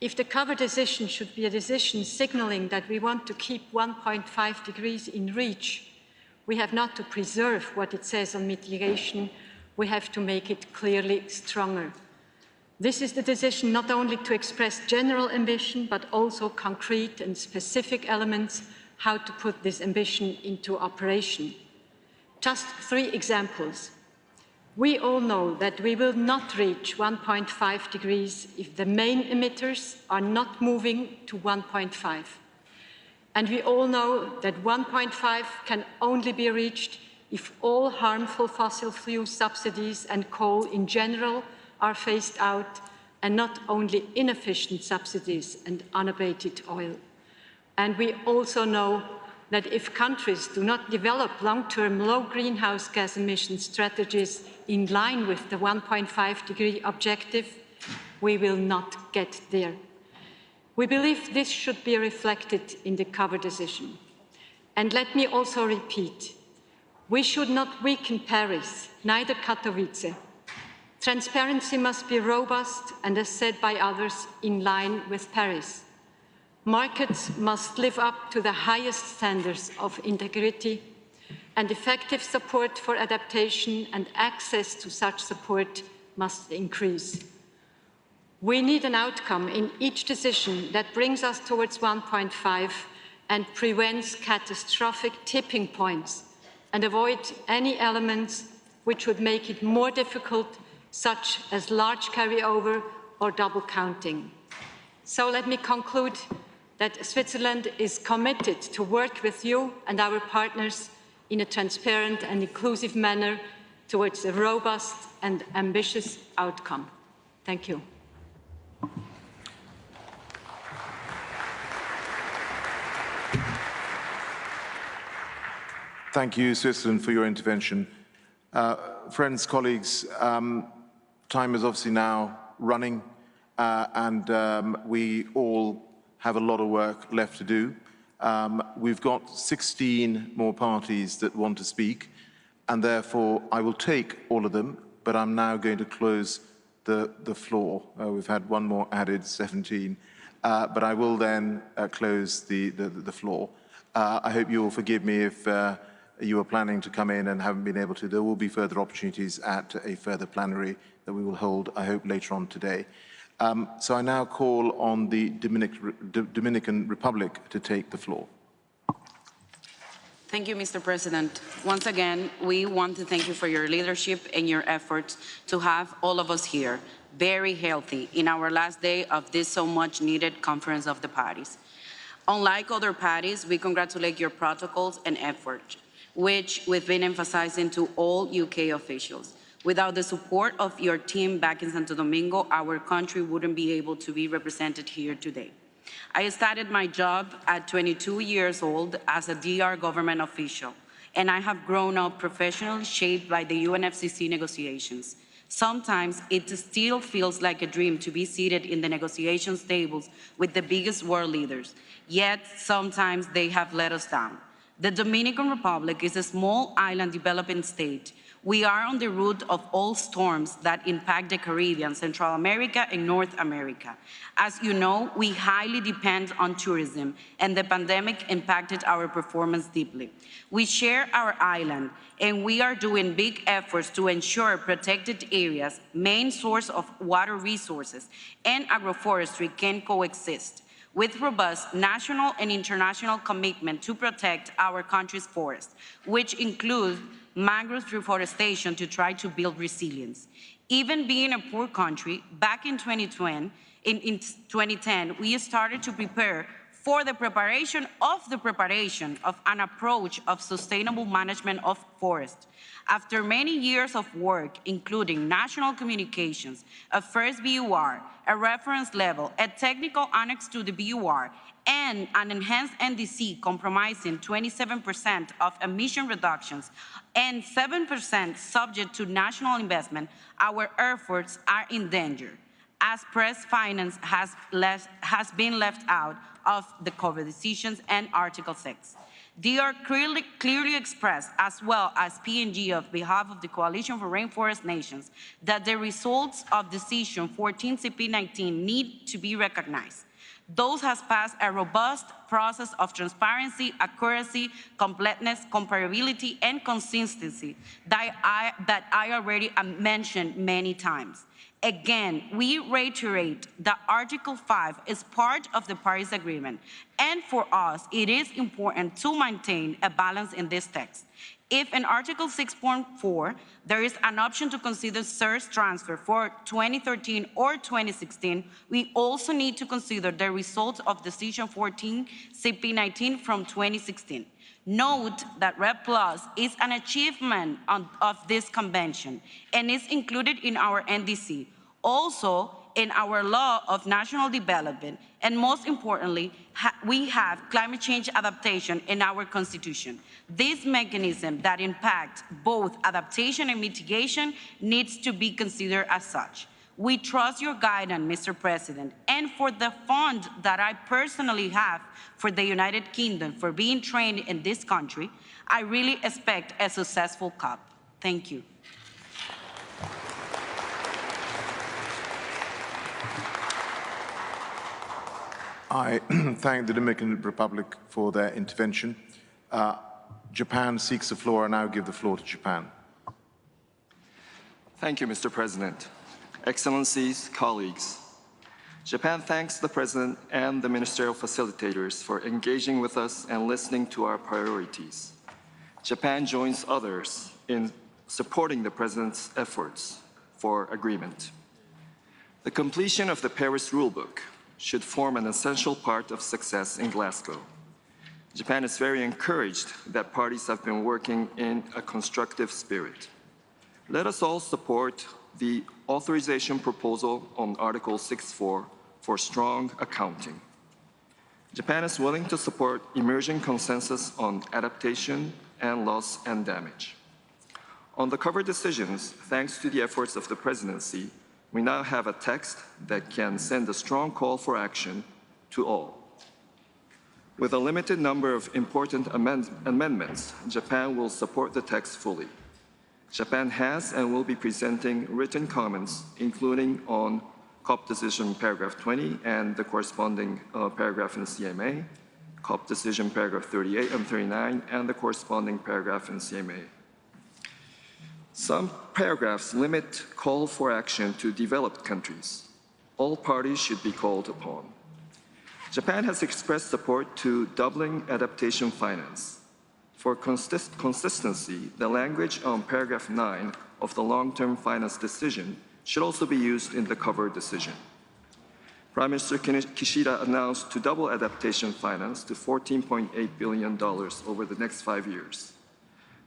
S10: If the cover decision should be a decision signaling that we want to keep 1.5 degrees in reach, we have not to preserve what it says on mitigation, we have to make it clearly stronger. This is the decision not only to express general ambition, but also concrete and specific elements how to put this ambition into operation. Just 3 examples. We all know that we will not reach 1.5 degrees if the main emitters are not moving to 1.5. And we all know that 1.5 can only be reached if all harmful fossil fuel subsidies and coal in general are phased out, and not only inefficient subsidies and unabated oil. And we also know that if countries do not develop long-term low greenhouse gas emission strategies in line with the 1.5 degree objective, we will not get there. We believe this should be reflected in the cover decision. And let me also repeat, we should not weaken Paris, neither Katowice. Transparency must be robust and, as said by others, in line with Paris. Markets must live up to the highest standards of integrity, and effective support for adaptation and access to such support must increase. We need an outcome in each decision that brings us towards 1.5 and prevents catastrophic tipping points and avoid any elements which would make it more difficult, such as large carryover or double counting. So let me conclude that Switzerland is committed to work with you and our partners in a transparent and inclusive manner towards a robust and ambitious outcome. Thank you.
S2: Thank you, Switzerland, for your intervention. Friends, colleagues, time is obviously now running, and we all have a lot of work left to do. We've got 16 more parties that want to speak, and therefore I will take all of them, but I'm now going to close the floor. We've had one more added, 17, but I will then close the floor. I hope you will forgive me if you are planning to come in and haven't been able to. There will be further opportunities at a further plenary that we will hold, I hope, later on today. So I now call on the Dominican Republic to take the floor.
S11: Thank you, Mr. President. Once again, we want to thank you for your leadership and your efforts to have all of us here, very healthy, in our last day of this so much needed Conference of the Parties. Unlike other parties, we congratulate your protocols and efforts, which we've been emphasizing to all UK officials. Without the support of your team back in Santo Domingo, our country wouldn't be able to be represented here today. I started my job at 22 years old as a DR government official, and I have grown up professionally shaped by the UNFCCC negotiations. Sometimes it still feels like a dream to be seated in the negotiations tables with the biggest world leaders, yet sometimes they have let us down. The Dominican Republic is a small island developing state. We are on the route of all storms that impact the Caribbean, Central America, and North America. As you know, we highly depend on tourism, and the pandemic impacted our performance deeply. We share our island, and we are doing big efforts to ensure protected areas, main source of water resources, and agroforestry can coexist with robust national and international commitment to protect our country's forests, which include mangrove reforestation to try to build resilience. Even being a poor country, back in 2010, we started to prepare for the preparation of an approach of sustainable management of forests. After many years of work, including national communications, a first BUR, a reference level, a technical annex to the BUR, and an enhanced NDC comprising 27% of emission reductions and 7% subject to national investment, our efforts are in danger, as press finance has been left out of the COVID decisions and Article 6. They are clearly expressed, as well as PNG on behalf of the Coalition for Rainforest Nations, that the results of Decision 14 CP19 need to be recognized. Those has passed a robust process of transparency, accuracy, completeness, comparability, and consistency that I already mentioned many times. Again, we reiterate that Article 5 is part of the Paris Agreement, and for us, it is important to maintain a balance in this text. If in Article 6.4, there is an option to consider source transfer for 2013 or 2016, we also need to consider the results of Decision 14 CP19 from 2016. Note that RED Plus is an achievement of this convention and is included in our NDC, also in our Law of National Development, and most importantly, we have climate change adaptation in our Constitution. This mechanism that impacts both adaptation and mitigation needs to be considered as such. We trust your guidance, Mr. President, and for the fund that I personally have for the United Kingdom for being trained in this country, I really expect a successful COP. Thank you.
S2: I thank the Dominican Republic for their intervention. Japan seeks the floor. I now give the floor to Japan.
S12: Thank you, Mr. President. Excellencies, colleagues, Japan thanks the President and the ministerial facilitators for engaging with us and listening to our priorities. Japan joins others in supporting the President's efforts for agreement. The completion of the Paris Rulebook should form an essential part of success in Glasgow. Japan is very encouraged that parties have been working in a constructive spirit. Let us all support the authorization proposal on Article 6.4 for strong accounting. Japan is willing to support emerging consensus on adaptation and loss and damage. On the cover decisions, thanks to the efforts of the Presidency, we now have a text that can send a strong call for action to all. With a limited number of important amendments, Japan will support the text fully. Japan has and will be presenting written comments, including on COP decision paragraph 20 and the corresponding paragraph in CMA, COP decision paragraph 38 and 39, and the corresponding paragraph in CMA. Some paragraphs limit call for action to developed countries. All parties should be called upon. Japan has expressed support to doubling adaptation finance. For consistency, the language on paragraph 9 of the long-term finance decision should also be used in the cover decision. Prime Minister Kishida announced to double adaptation finance to $14.8 billion over the next 5 years.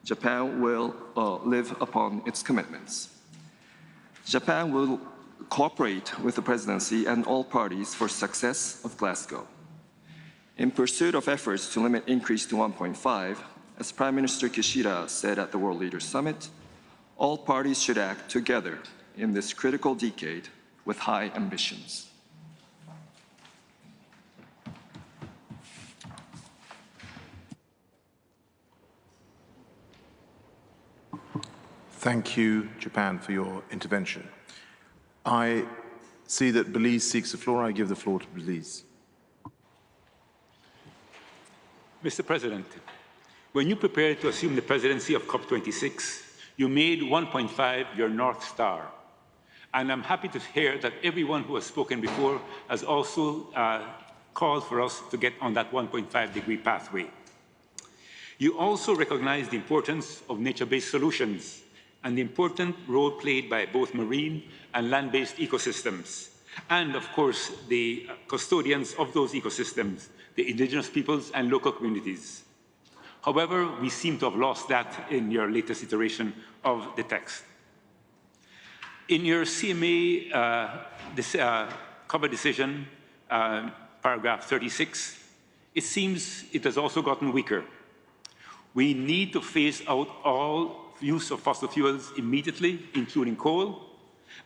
S12: Japan will live upon its commitments. Japan will cooperate with the Presidency and all parties for success of Glasgow. In pursuit of efforts to limit increase to 1.5, as Prime Minister Kishida said at the World Leaders Summit, all parties should act together in this critical decade with high ambitions.
S2: Thank you, Japan, for your intervention. I see that Belize seeks the floor. I give the floor to Belize.
S13: Mr. President, when you prepared to assume the presidency of COP26, you made 1.5 your North Star. And I'm happy to hear that everyone who has spoken before has also called for us to get on that 1.5-degree pathway. You also recognize the importance of nature-based solutions and the important role played by both marine and land-based ecosystems, and of course, the custodians of those ecosystems, the indigenous peoples, and local communities. However, we seem to have lost that in your latest iteration of the text. In your CMA cover decision, paragraph 36, it seems it has also gotten weaker. We need to phase out all use of fossil fuels immediately, including coal,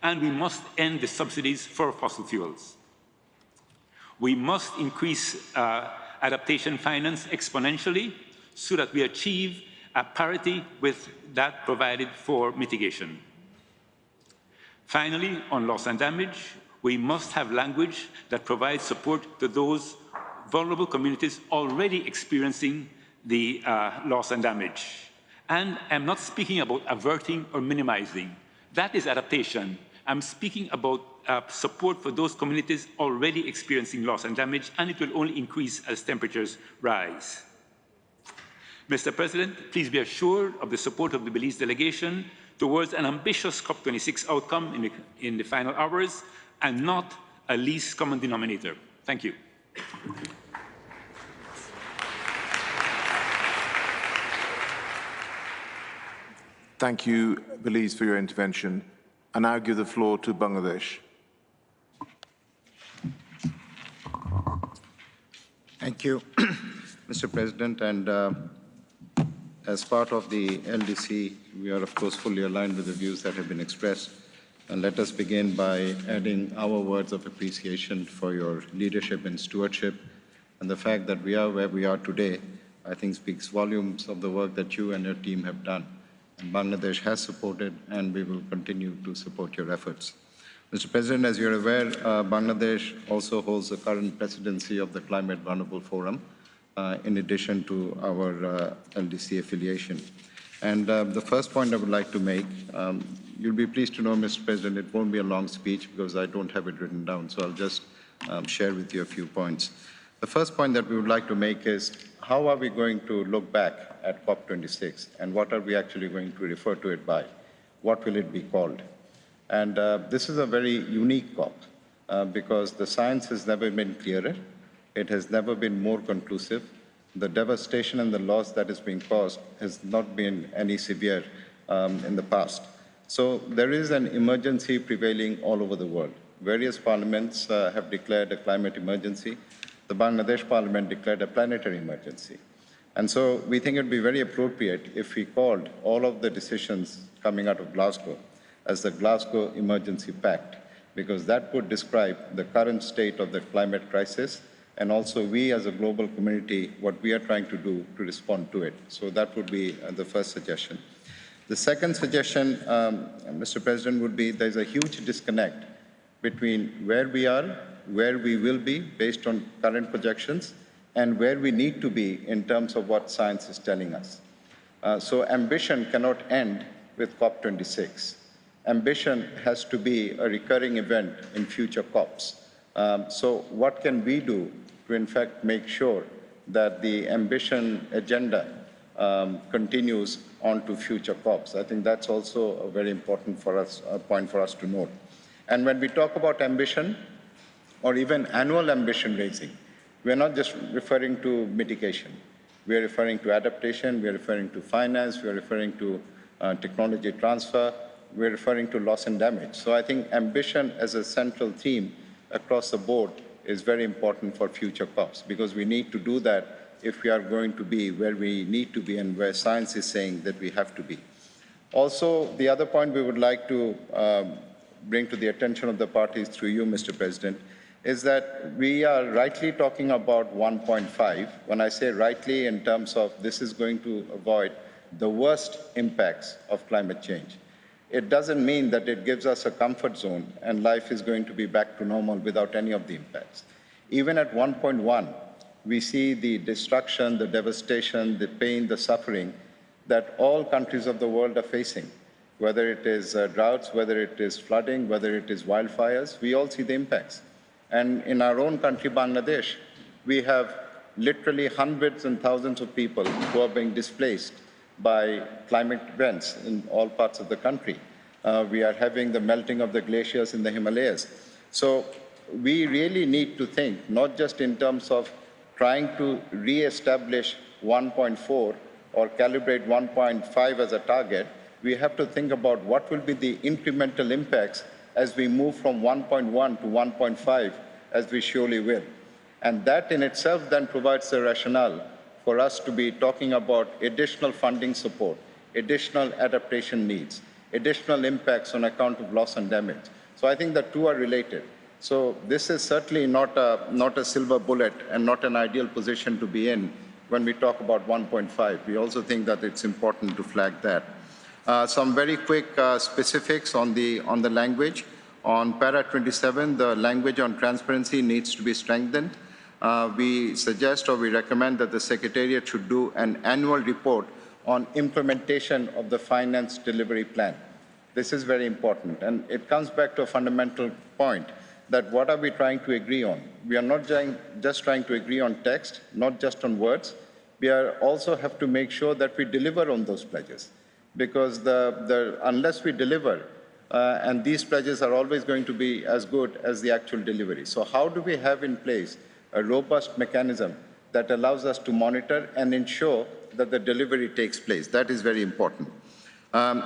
S13: and we must end the subsidies for fossil fuels. We must increase adaptation finance exponentially so that we achieve a parity with that provided for mitigation. Finally, on loss and damage, we must have language that provides support to those vulnerable communities already experiencing the loss and damage. And I'm not speaking about averting or minimizing. That is adaptation. I'm speaking about support for those communities already experiencing loss and damage, and it will only increase as temperatures rise. Mr. President, please be assured of the support of the Belize delegation towards an ambitious COP26 outcome in the final hours, and not a least common denominator. Thank you.
S2: Thank you, Belize, for your intervention. I now give the floor to Bangladesh.
S14: Thank you, Mr. President. And as part of the LDC, we are, of course, fully aligned with the views that have been expressed. And let us begin by adding our words of appreciation for your leadership and stewardship. And the fact that we are where we are today, I think, speaks volumes of the work that you and your team have done. And Bangladesh has supported, and we will continue to support your efforts. Mr. President, as you're aware, Bangladesh also holds the current presidency of the Climate Vulnerable Forum, in addition to our LDC affiliation. And the first point I would like to make, you'll be pleased to know, Mr. President, it won't be a long speech because I don't have it written down, so I'll just share with you a few points. The first point that we would like to make is, how are we going to look back at COP26, and what are we actually going to refer to it by? What will it be called? And this is a very unique COP because the science has never been clearer. It has never been more conclusive. The devastation and the loss that is being caused has not been any severe in the past. So there is an emergency prevailing all over the world. Various parliaments have declared a climate emergency. The Bangladesh parliament declared a planetary emergency. And so we think it would be very appropriate if we called all of the decisions coming out of Glasgow as the Glasgow Emergency Pact, because that would describe the current state of the climate crisis, and also we as a global community, what we are trying to do to respond to it. So that would be the first suggestion. The second suggestion, Mr. President, would be there's a huge disconnect between where we are, where we will be based on current projections, and where we need to be in terms of what science is telling us. So ambition cannot end with COP26. Ambition has to be a recurring event in future COPs. So what can we do to, in fact, make sure that the ambition agenda continues on to future COPs? I think that's also a very important point for us to note. And when we talk about ambition, or even annual ambition raising, we're not just referring to mitigation. We're referring to adaptation, we're referring to finance, we're referring to technology transfer, we're referring to loss and damage. So I think ambition as a central theme across the board is very important for future COPs, because we need to do that if we are going to be where we need to be and where science is saying that we have to be. Also, the other point we would like to bring to the attention of the parties through you, Mr. President, is that we are rightly talking about 1.5. When I say rightly, in terms of this is going to avoid the worst impacts of climate change. It doesn't mean that it gives us a comfort zone and life is going to be back to normal without any of the impacts. Even at 1.1, we see the destruction, the devastation, the pain, the suffering that all countries of the world are facing. Whether it is droughts, whether it is flooding, whether it is wildfires, we all see the impacts. And in our own country, Bangladesh, we have literally hundreds and thousands of people who are being displaced by climate events in all parts of the country. We are having the melting of the glaciers in the Himalayas. So we really need to think, not just in terms of trying to re-establish 1.4 or calibrate 1.5 as a target, we have to think about what will be the incremental impacts as we move from 1.1 to 1.5, as we surely will. And that in itself then provides the rationale for us to be talking about additional funding support, additional adaptation needs, additional impacts on account of loss and damage. So I think the two are related. So this is certainly not a silver bullet and not an ideal position to be in when we talk about 1.5. We also think that it's important to flag that. Some very quick specifics on the language. On para 27, the language on transparency needs to be strengthened. We suggest or we recommend that the Secretariat should do an annual report on implementation of the finance delivery plan. This is very important, and it comes back to a fundamental point that what are we trying to agree on? We are not just trying to agree on text, not just on words. We also have to make sure that we deliver on those pledges, because unless we deliver, and these pledges are always going to be as good as the actual delivery. So how do we have in place a robust mechanism that allows us to monitor and ensure that the delivery takes place? That is very important.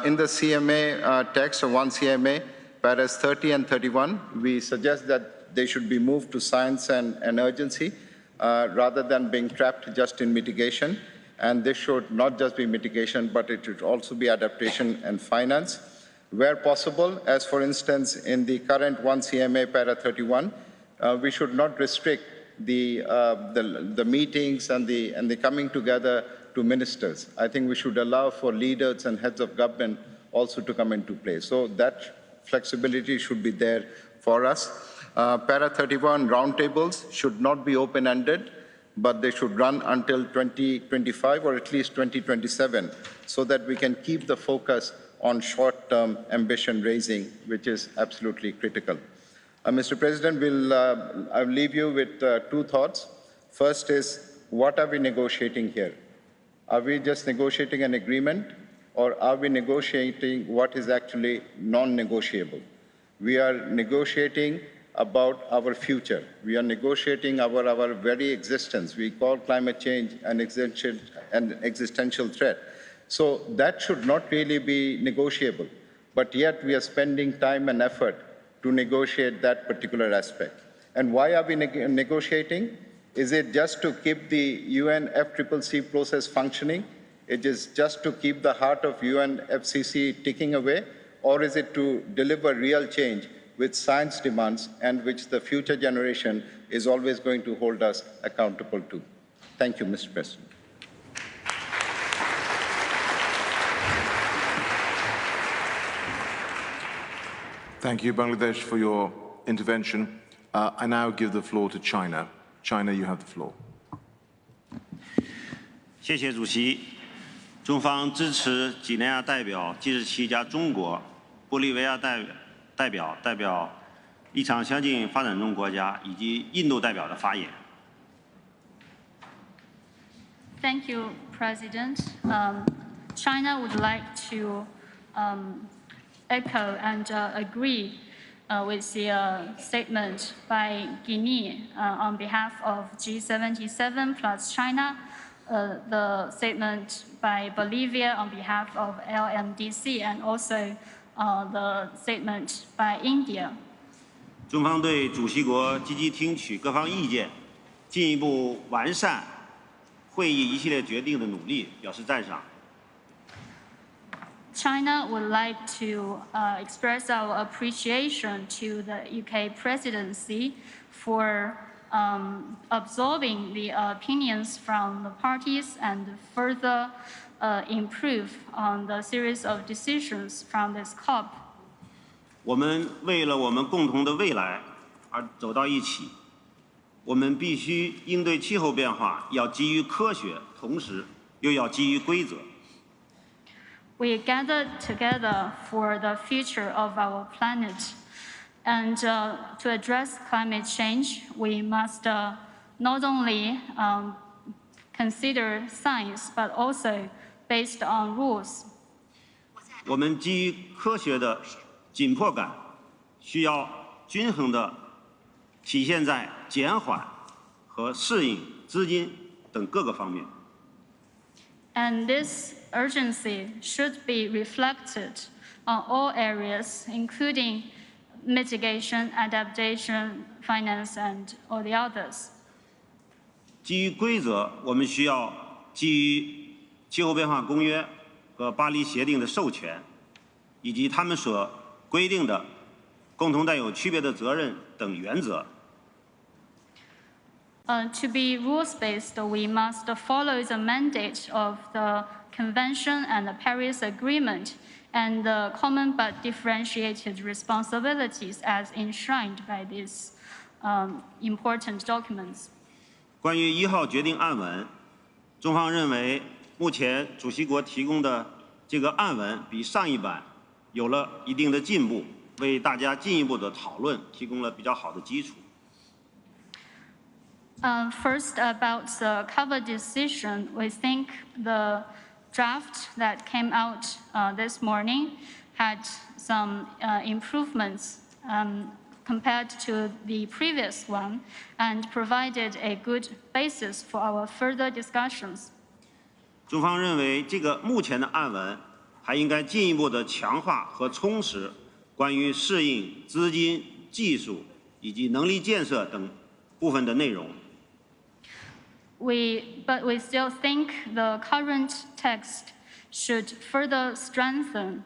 S14: In the CMA text, or 1 CMA, paras 30 and 31, we suggest that they should be moved to science and urgency rather than being trapped just in mitigation. And this should not just be mitigation, but it should also be adaptation and finance. Where possible, as for instance, in the current 1 CMA para 31, we should not restrict the meetings and the coming together to ministers. I think we should allow for leaders and heads of government also to come into play. So that flexibility should be there for us. Para 31 roundtables should not be open-ended, but they should run until 2025 or at least 2027, so that we can keep the focus on short-term ambition raising, which is absolutely critical. Mr. President, I'll leave you with two thoughts. First is, what are we negotiating here? Are we just negotiating an agreement, or are we negotiating what is actually non-negotiable? We are negotiating about our future. We are negotiating our very existence. We call climate change an existential threat. So that should not really be negotiable, but yet we are spending time and effort to negotiate that particular aspect. And why are we negotiating? Is it just to keep the UNFCCC process functioning? It is just to keep the heart of UNFCCC ticking away? Or is it to deliver real change which science demands and which the future generation is always going to hold us accountable to? Thank you, Mr. President.
S2: Thank you, Bangladesh, for your intervention. I now give the floor to China. China, you have the floor.
S15: 谢谢主席。中方支持几内亚代表G7加中国、玻利维亚代表立场相近发展中国家以及印度代表的发言。
S16: Thank you, President. China would like to echo and agree with the statement by Guinea on behalf of G77 plus China, the statement by Bolivia on behalf of LMDC, and also the statement by India.
S15: 中方对主席国积极听取各方意见，进一步完善会议一系列决定的努力表示赞赏。
S16: China would like to express our appreciation to the UK presidency for absorbing the opinions from the parties and further improve on the series of decisions from this COP.
S15: 我们为了我们共同的未来而走到一起，我们必须应对气候变化，要基于科学，同时又要基于规则。
S16: We gathered together for the future of our planet. And to address climate change, we must not only consider science, but also based on rules.
S15: 我们基于科学的紧迫感，需要均衡的体现在减缓和适应资金等各个方面。
S16: And this urgency should be reflected on all areas, including mitigation, adaptation, finance, and all the others.
S15: 基于规则，我们需要基于气候变化公约和巴黎协定的授权，以及他们所规定的共同担有区别的责任等原则。
S16: To be rules-based, we must follow the mandate of the Convention and the Paris Agreement and the common but differentiated responsibilities as enshrined by these important documents.
S15: 关于1号决定案文，中方认为目前主席国提供的这个案文比上一版有了一定的进步，为大家进一步的讨论提供了比较好的基础。
S16: First, about the cover decision, we think the draft that came out this morning had some improvements compared to the previous one and provided a good basis for our further discussions.
S15: 中方认为，这个目前的案文还应该进一步的强化和充实关于适应、资金、技术以及能力建设等部分的内容。
S16: But we still think the current text should further strengthen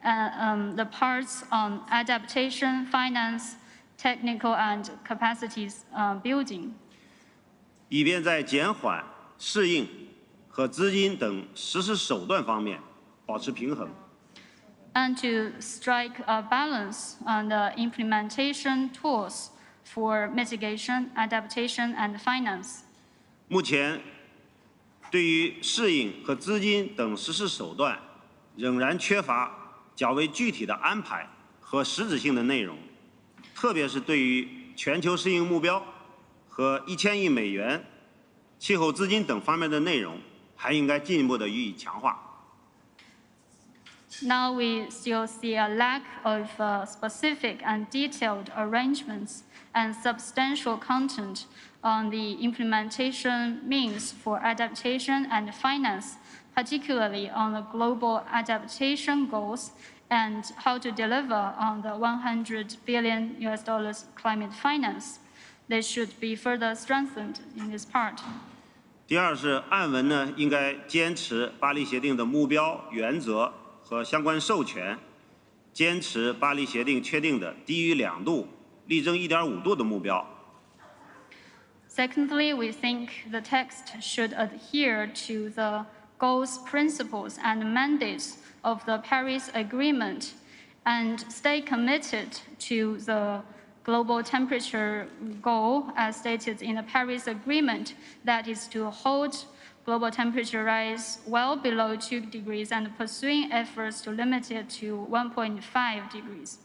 S16: the parts on adaptation, finance, technical and capacities building.
S15: 以便在减缓、适应和资金等实施手段方面保持平衡。
S16: And to strike a balance on the implementation tools for mitigation, adaptation, and finance.
S15: 目前，对于适应和资金等实施手段，仍然缺乏较为具体的安排和实质性的内容，特别是对于全球适应目标和1000亿美元气候资金等方面的内容，还应该进一步的予以强化。
S16: Now we still see a lack of specific and detailed arrangements and substantial content on the implementation means for adaptation and finance, particularly on the global adaptation goals and how to deliver on the $100 billion climate finance. They should be further strengthened in this part.
S15: 第二是案文呢，应该坚持巴黎协定的目标、原则和相关授权，坚持巴黎协定确定的低于2度、力争1.5度的目标。
S16: Secondly, we think the text should adhere to the goals, principles, and mandates of the Paris Agreement and stay committed to the global temperature goal as stated in the Paris Agreement, that is to hold global temperature rise well below 2 degrees and pursuing efforts to limit it to 1.5 degrees.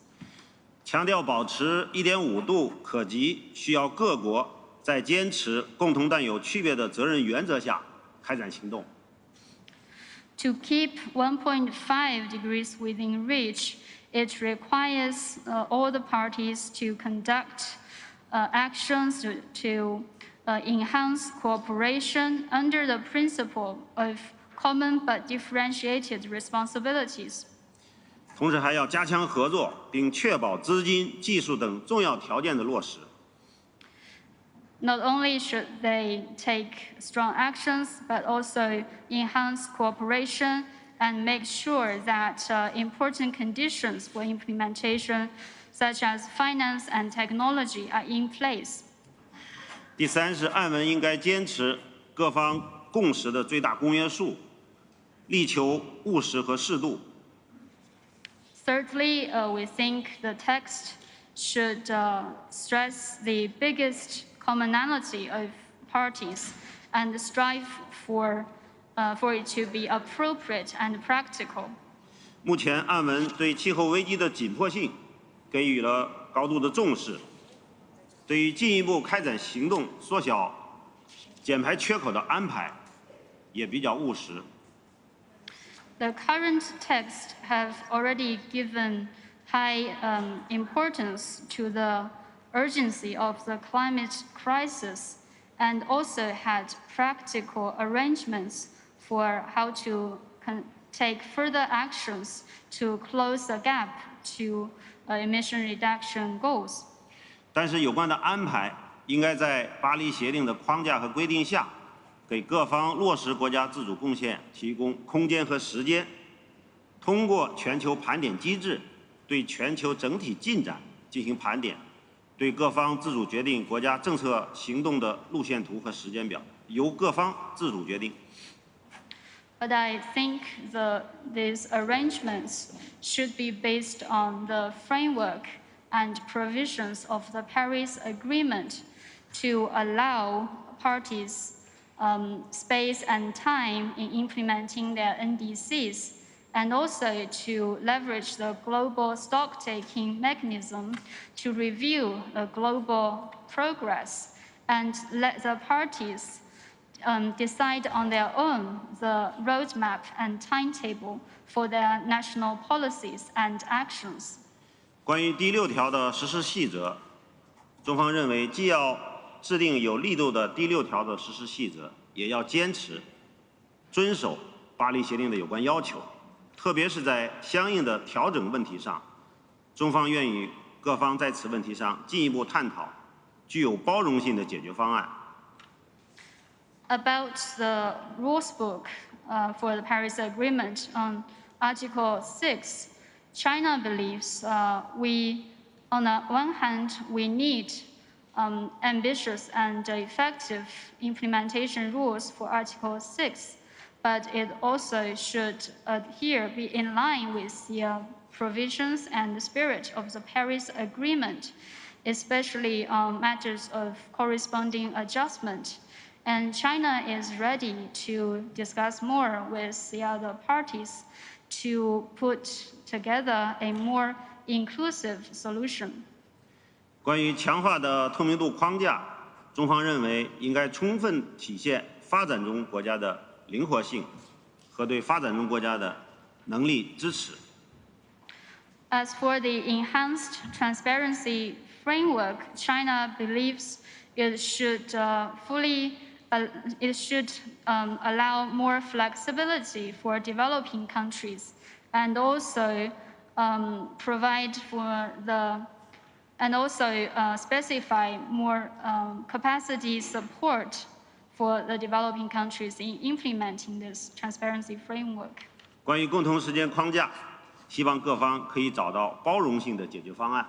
S15: 强调保持1.5度可及，需要各国在坚持共同担有区别的责任原则下开展行动。
S16: To keep 1.5 degrees within reach, it requires all the parties to conduct actions to enhance cooperation under the principle of common but differentiated responsibilities.
S15: 同时还要加强合作，并确保资金、技术等重要条件的落实。
S16: Not only should they take strong actions, but also enhance cooperation and make sure that important conditions for implementation, such as finance and technology, are in place.
S15: 第三是案文应该坚持各方共识的最大公约数，力求务实和适度。
S16: Thirdly, we think the text should stress the biggest commonality of parties and strive for it to be appropriate and practical.
S15: 目前案文对气候危机的紧迫性给予了高度的重视，对于进一步开展行动、缩小减排缺口的安排也比较务实。
S16: The current text have already given high importance to the urgency of the climate crisis and also had practical arrangements for how to take further actions to close the gap to emission reduction goals.
S15: 但是有关的安排应该在巴黎协定的框架和规定下，给各方落实国家自主贡献提供空间和时间，通过全球盘点机制对全球整体进展进行盘点，对各方自主决定国家政策行动的路线图和时间表，由各方自主决定。
S16: But I think these arrangements should be based on the framework and provisions of the Paris Agreement to allow parties space and time in implementing their NDCs, and also to leverage the global stock-taking mechanism to review the global progress and let the parties decide on their own the roadmap and timetable for their national policies and actions.
S15: 关于第6条的实施细则，中方认为，既要制定有力度的第6条的实施细则，也要坚持遵守巴黎协定的有关要求，特别是在相应的调整问题上，中方愿与各方在此问题上进一步探讨具有包容性的解决方案。
S16: About the rules book for the Paris Agreement on Article 6, China believes on the one hand, we need ambitious and effective implementation rules for Article 6, but it also should be in line with the provisions and the spirit of the Paris Agreement, especially on matters of corresponding adjustment. And China is ready to discuss more with the other parties to put together a more inclusive solution.
S15: 关于强化的透明度框架，中方认为应该充分体现发展中国家的灵活性和对发展中国家的能力支持。
S16: As for the enhanced transparency framework, China believes it should allow more flexibility for developing countries, and also specify more capacity support for the developing countries in implementing this transparency framework.
S15: 关于共同时间框架，希望各方可以找到包容性的解决方案。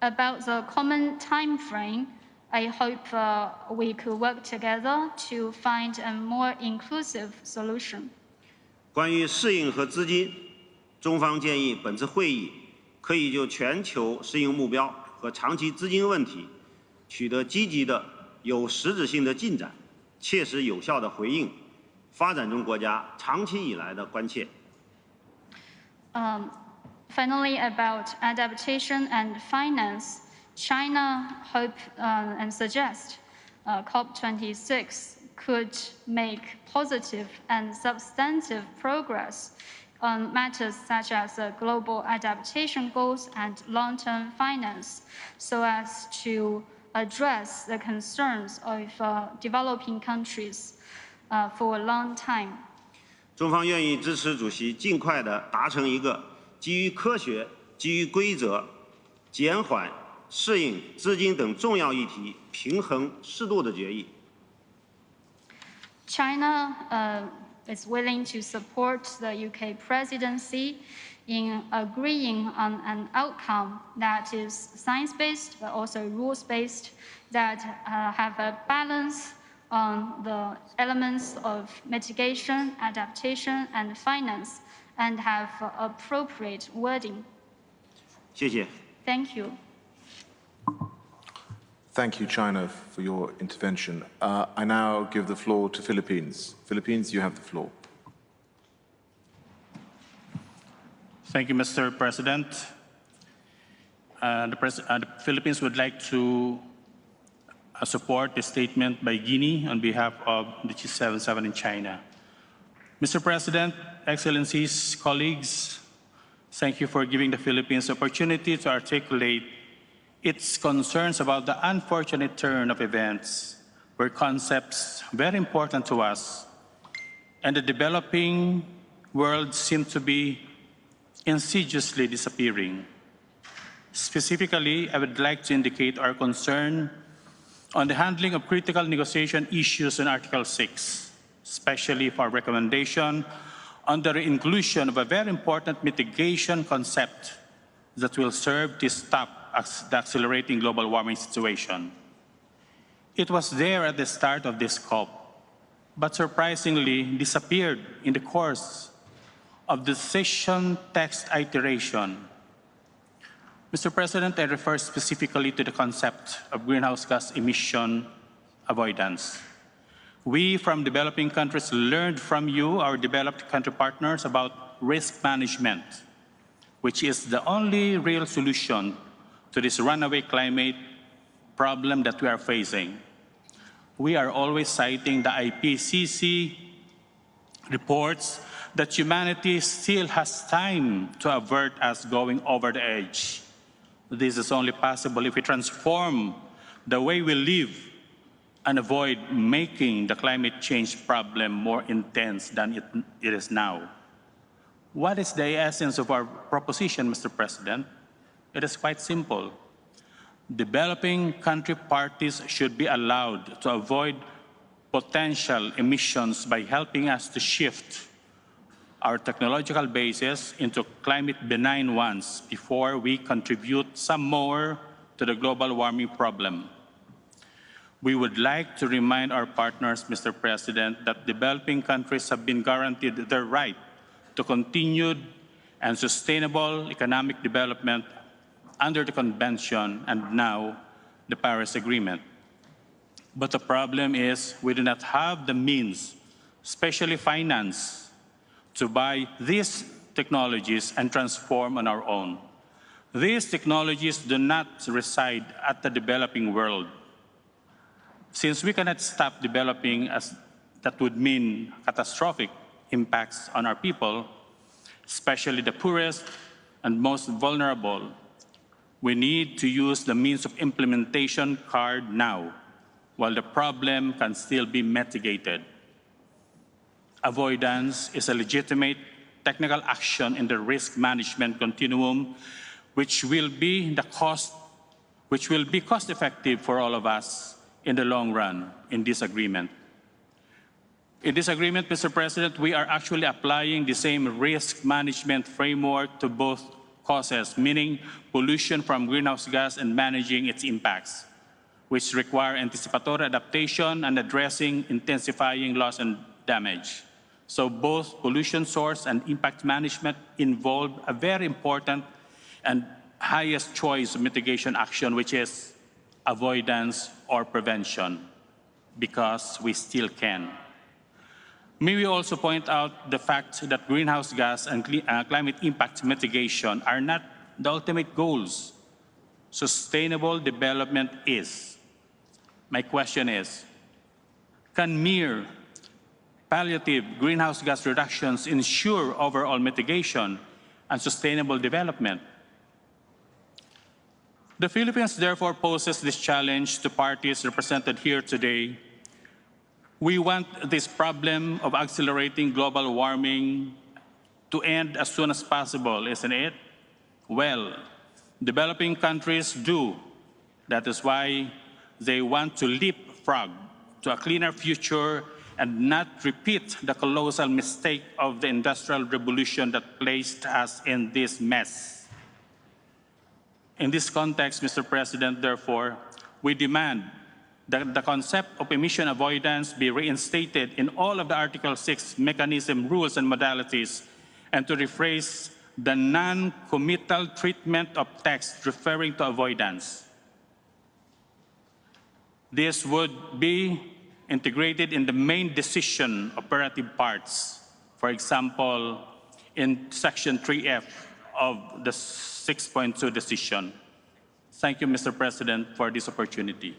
S16: About the common time frame, I hope we could work together to find a more inclusive solution.
S15: 关于适应和资金，中方建议本次会议可以就全球适应目标和长期资金问题取得积极的、有实质性的进展，切实有效的回应发展中国家长期以来的关切。
S16: Finally, about adaptation and finance, China hope and suggest COP26 could make positive and substantive progress on matters such as global adaptation goals and long-term finance, so as to address the concerns of developing countries for a long time.
S15: 中方愿意支持主席尽快地达成一个基于科学、基于规则、减缓、适应、资金等重要议题平衡适度的决议。
S16: China is willing to support the UK presidency in agreeing on an outcome that is science-based but also rules-based, that have a balance on the elements of mitigation, adaptation, and finance, and have appropriate wording.
S15: 谢谢。
S16: Thank you.
S2: Thank you, China, for your intervention. I now give the floor to Philippines. Philippines, you have the floor.
S17: Thank you, Mr. President. The Philippines would like to support the statement by Guinea on behalf of the G77 in China. Mr. President, Excellencies, colleagues, thank you for giving the Philippines the opportunity to articulate its concerns about the unfortunate turn of events were concepts very important to us, and the developing world seemed to be insidiously disappearing. Specifically, I would like to indicate our concern on the handling of critical negotiation issues in Article 6, especially for recommendation on the inclusion of a very important mitigation concept that will serve to stop the accelerating global warming situation. It was there at the start of this COP, but surprisingly disappeared in the course of the session text iteration. Mr. President, I refer specifically to the concept of greenhouse gas emission avoidance. We from developing countries learned from you, our developed country partners, about risk management, which is the only real solution to this runaway climate problem that we are facing. We are always citing the IPCC reports that humanity still has time to avert us going over the edge. This is only possible if we transform the way we live and avoid making the climate change problem more intense than it is now. What is the essence of our proposition, Mr. President? It is quite simple. Developing country parties should be allowed to avoid potential emissions by helping us to shift our technological bases into climate benign ones before we contribute some more to the global warming problem. We would like to remind our partners, Mr. President, that developing countries have been guaranteed their right to continued and sustainable economic development under the Convention and now the Paris Agreement. But the problem is we do not have the means, especially finance, to buy these technologies and transform on our own. These technologies do not reside at the developing world. Since we cannot stop developing, as that would mean catastrophic impacts on our people, especially the poorest and most vulnerable, we need to use the means of implementation card now, while the problem can still be mitigated. Avoidance is a legitimate technical action in the risk management continuum, which will be cost-effective for all of us in the long run in this agreement. In this agreement, Mr. President, we are actually applying the same risk management framework to both causes, meaning pollution from greenhouse gas and managing its impacts, which require anticipatory adaptation and addressing intensifying loss and damage. So both pollution source and impact management involve a very important and highest choice of mitigation action, which is avoidance or prevention, because we still can. May we also point out the fact that greenhouse gas and climate impact mitigation are not the ultimate goals. Sustainable development is. My question is, can mere palliative greenhouse gas reductions ensure overall mitigation and sustainable development? The Philippines therefore poses this challenge to parties represented here today. We want this problem of accelerating global warming to end as soon as possible, isn't it? Well, developing countries do. That is why they want to leapfrog to a cleaner future and not repeat the colossal mistake of the Industrial Revolution that placed us in this mess. In this context, Mr. President, therefore, we demand that the concept of emission avoidance be reinstated in all of the Article 6 mechanism, rules, and modalities, and to rephrase the non-committal treatment of text referring to avoidance. This would be integrated in the main decision operative parts, for example, in Section 3F of the 6.2 decision. Thank you, Mr. President, for this opportunity.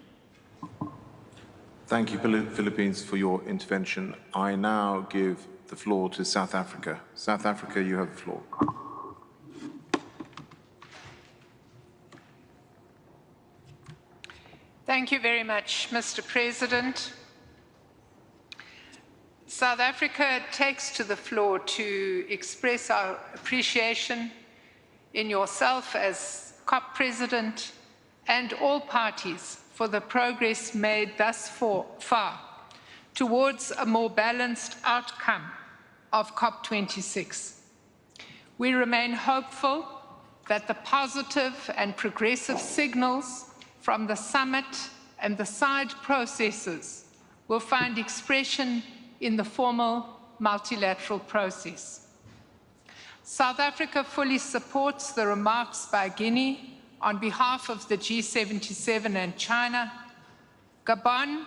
S2: Thank you, Philippines, for your intervention. I now give the floor to South Africa. South Africa, you have the floor.
S18: Thank Thank you very much, Mr. President. South Africa takes to the floor to express our appreciation in yourself as COP President and all parties for the progress made thus far towards a more balanced outcome of COP26. We remain hopeful that the positive and progressive signals from the summit and the side processes will find expression in the formal multilateral process. South Africa fully supports the remarks by Guinea on behalf of the G77 and China, Gabon,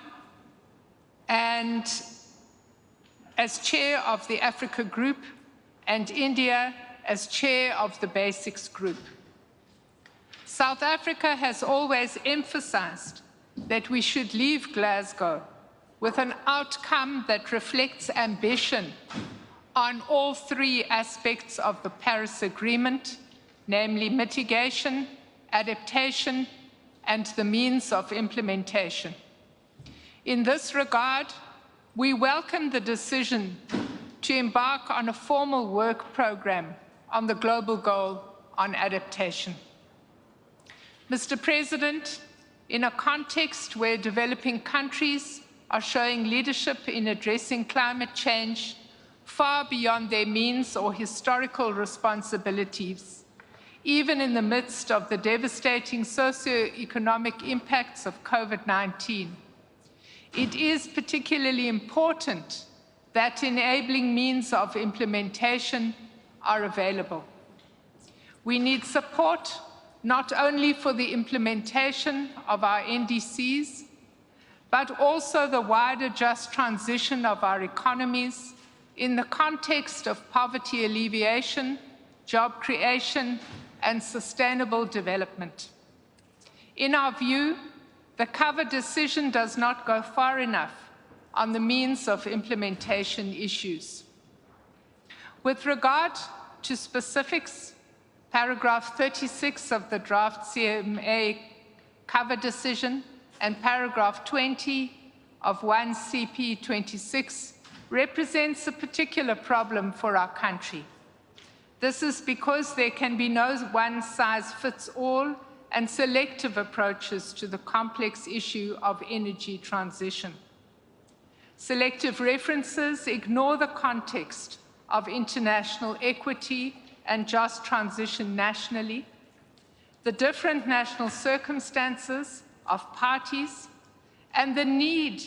S18: and as chair of the Africa Group, and India as chair of the Basics Group. South Africa has always emphasized that we should leave Glasgow with an outcome that reflects ambition on all three aspects of the Paris Agreement, namely mitigation, adaptation, and the means of implementation. In this regard, we welcome the decision to embark on a formal work program on the global goal on adaptation. Mr. President, in a context where developing countries are showing leadership in addressing climate change far beyond their means or historical responsibilities, even in the midst of the devastating socio-economic impacts of COVID-19, it is particularly important that enabling means of implementation are available. We need support not only for the implementation of our NDCs, but also the wider just transition of our economies in the context of poverty alleviation, job creation, and sustainable development. In our view, the cover decision does not go far enough on the means of implementation issues. With regard to specifics, paragraph 36 of the draft CMA cover decision and paragraph 20 of 1 CP26 represents a particular problem for our country. This is because there can be no one-size-fits-all and selective approaches to the complex issue of energy transition. Selective references ignore the context of international equity and just transition nationally, the different national circumstances of parties, and the need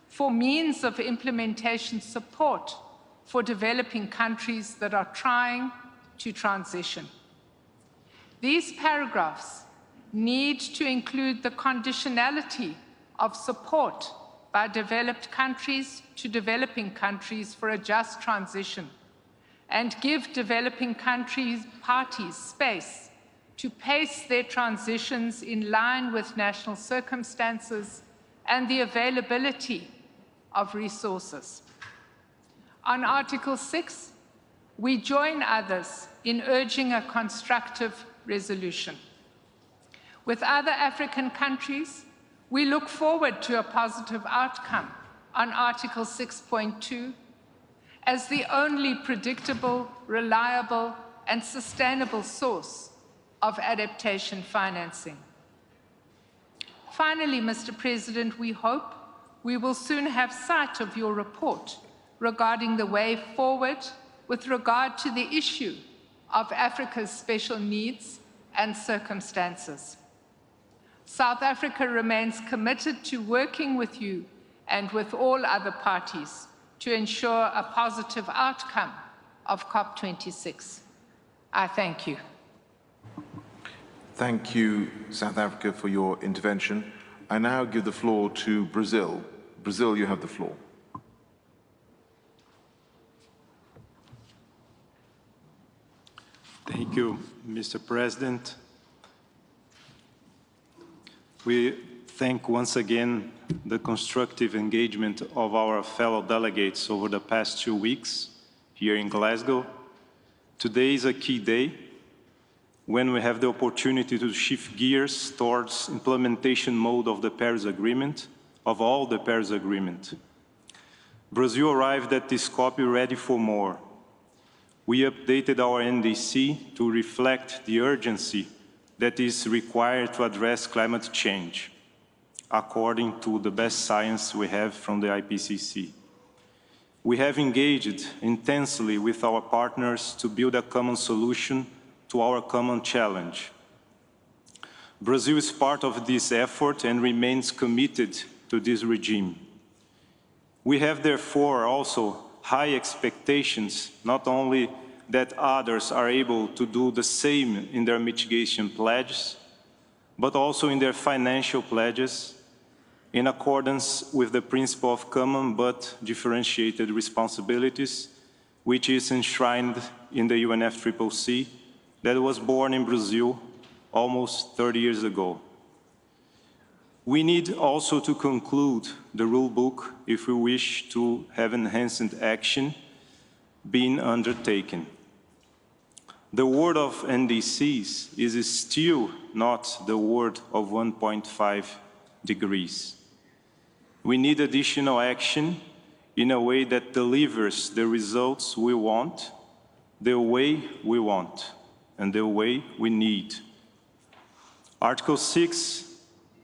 S18: for means of implementation support for developing countries that are trying to transition. These paragraphs need to include the conditionality of support by developed countries to developing countries for a just transition, and give developing parties space to pace their transitions in line with national circumstances and the availability of resources. On Article 6, we join others in urging a constructive resolution. With other African countries, we look forward to a positive outcome on Article 6.2 as the only predictable, reliable, and sustainable source of adaptation financing. Finally, Mr. President, we hope we will soon have sight of your report regarding the way forward with regard to the issue of Africa's special needs and circumstances. South Africa remains committed to working with you and with all other parties to ensure a positive outcome of COP26. I thank you.
S2: Thank you, South Africa, for your intervention. I now give the floor to Brazil. Brazil, you have the floor.
S19: Thank you, Mr. President. We thank once again the constructive engagement of our fellow delegates over the past 2 weeks here in Glasgow. Today is a key day. when we have the opportunity to shift gears towards implementation mode of the Paris Agreement, of all the Paris Agreement. Brazil arrived at this COP ready for more. We updated our NDC to reflect the urgency that is required to address climate change, according to the best science we have from the IPCC. We have engaged intensely with our partners to build a common solution to our common challenge. Brazil is part of this effort and remains committed to this regime. We have therefore also high expectations, not only that others are able to do the same in their mitigation pledges, but also in their financial pledges, in accordance with the principle of common but differentiated responsibilities, which is enshrined in the UNFCCC, that was born in Brazil almost 30 years ago. We need also to conclude the rule book if we wish to have enhanced action being undertaken. The word of NDCs is still not the word of 1.5 degrees. We need additional action in a way that delivers the results we want, the way we want, and the way we need. Article 6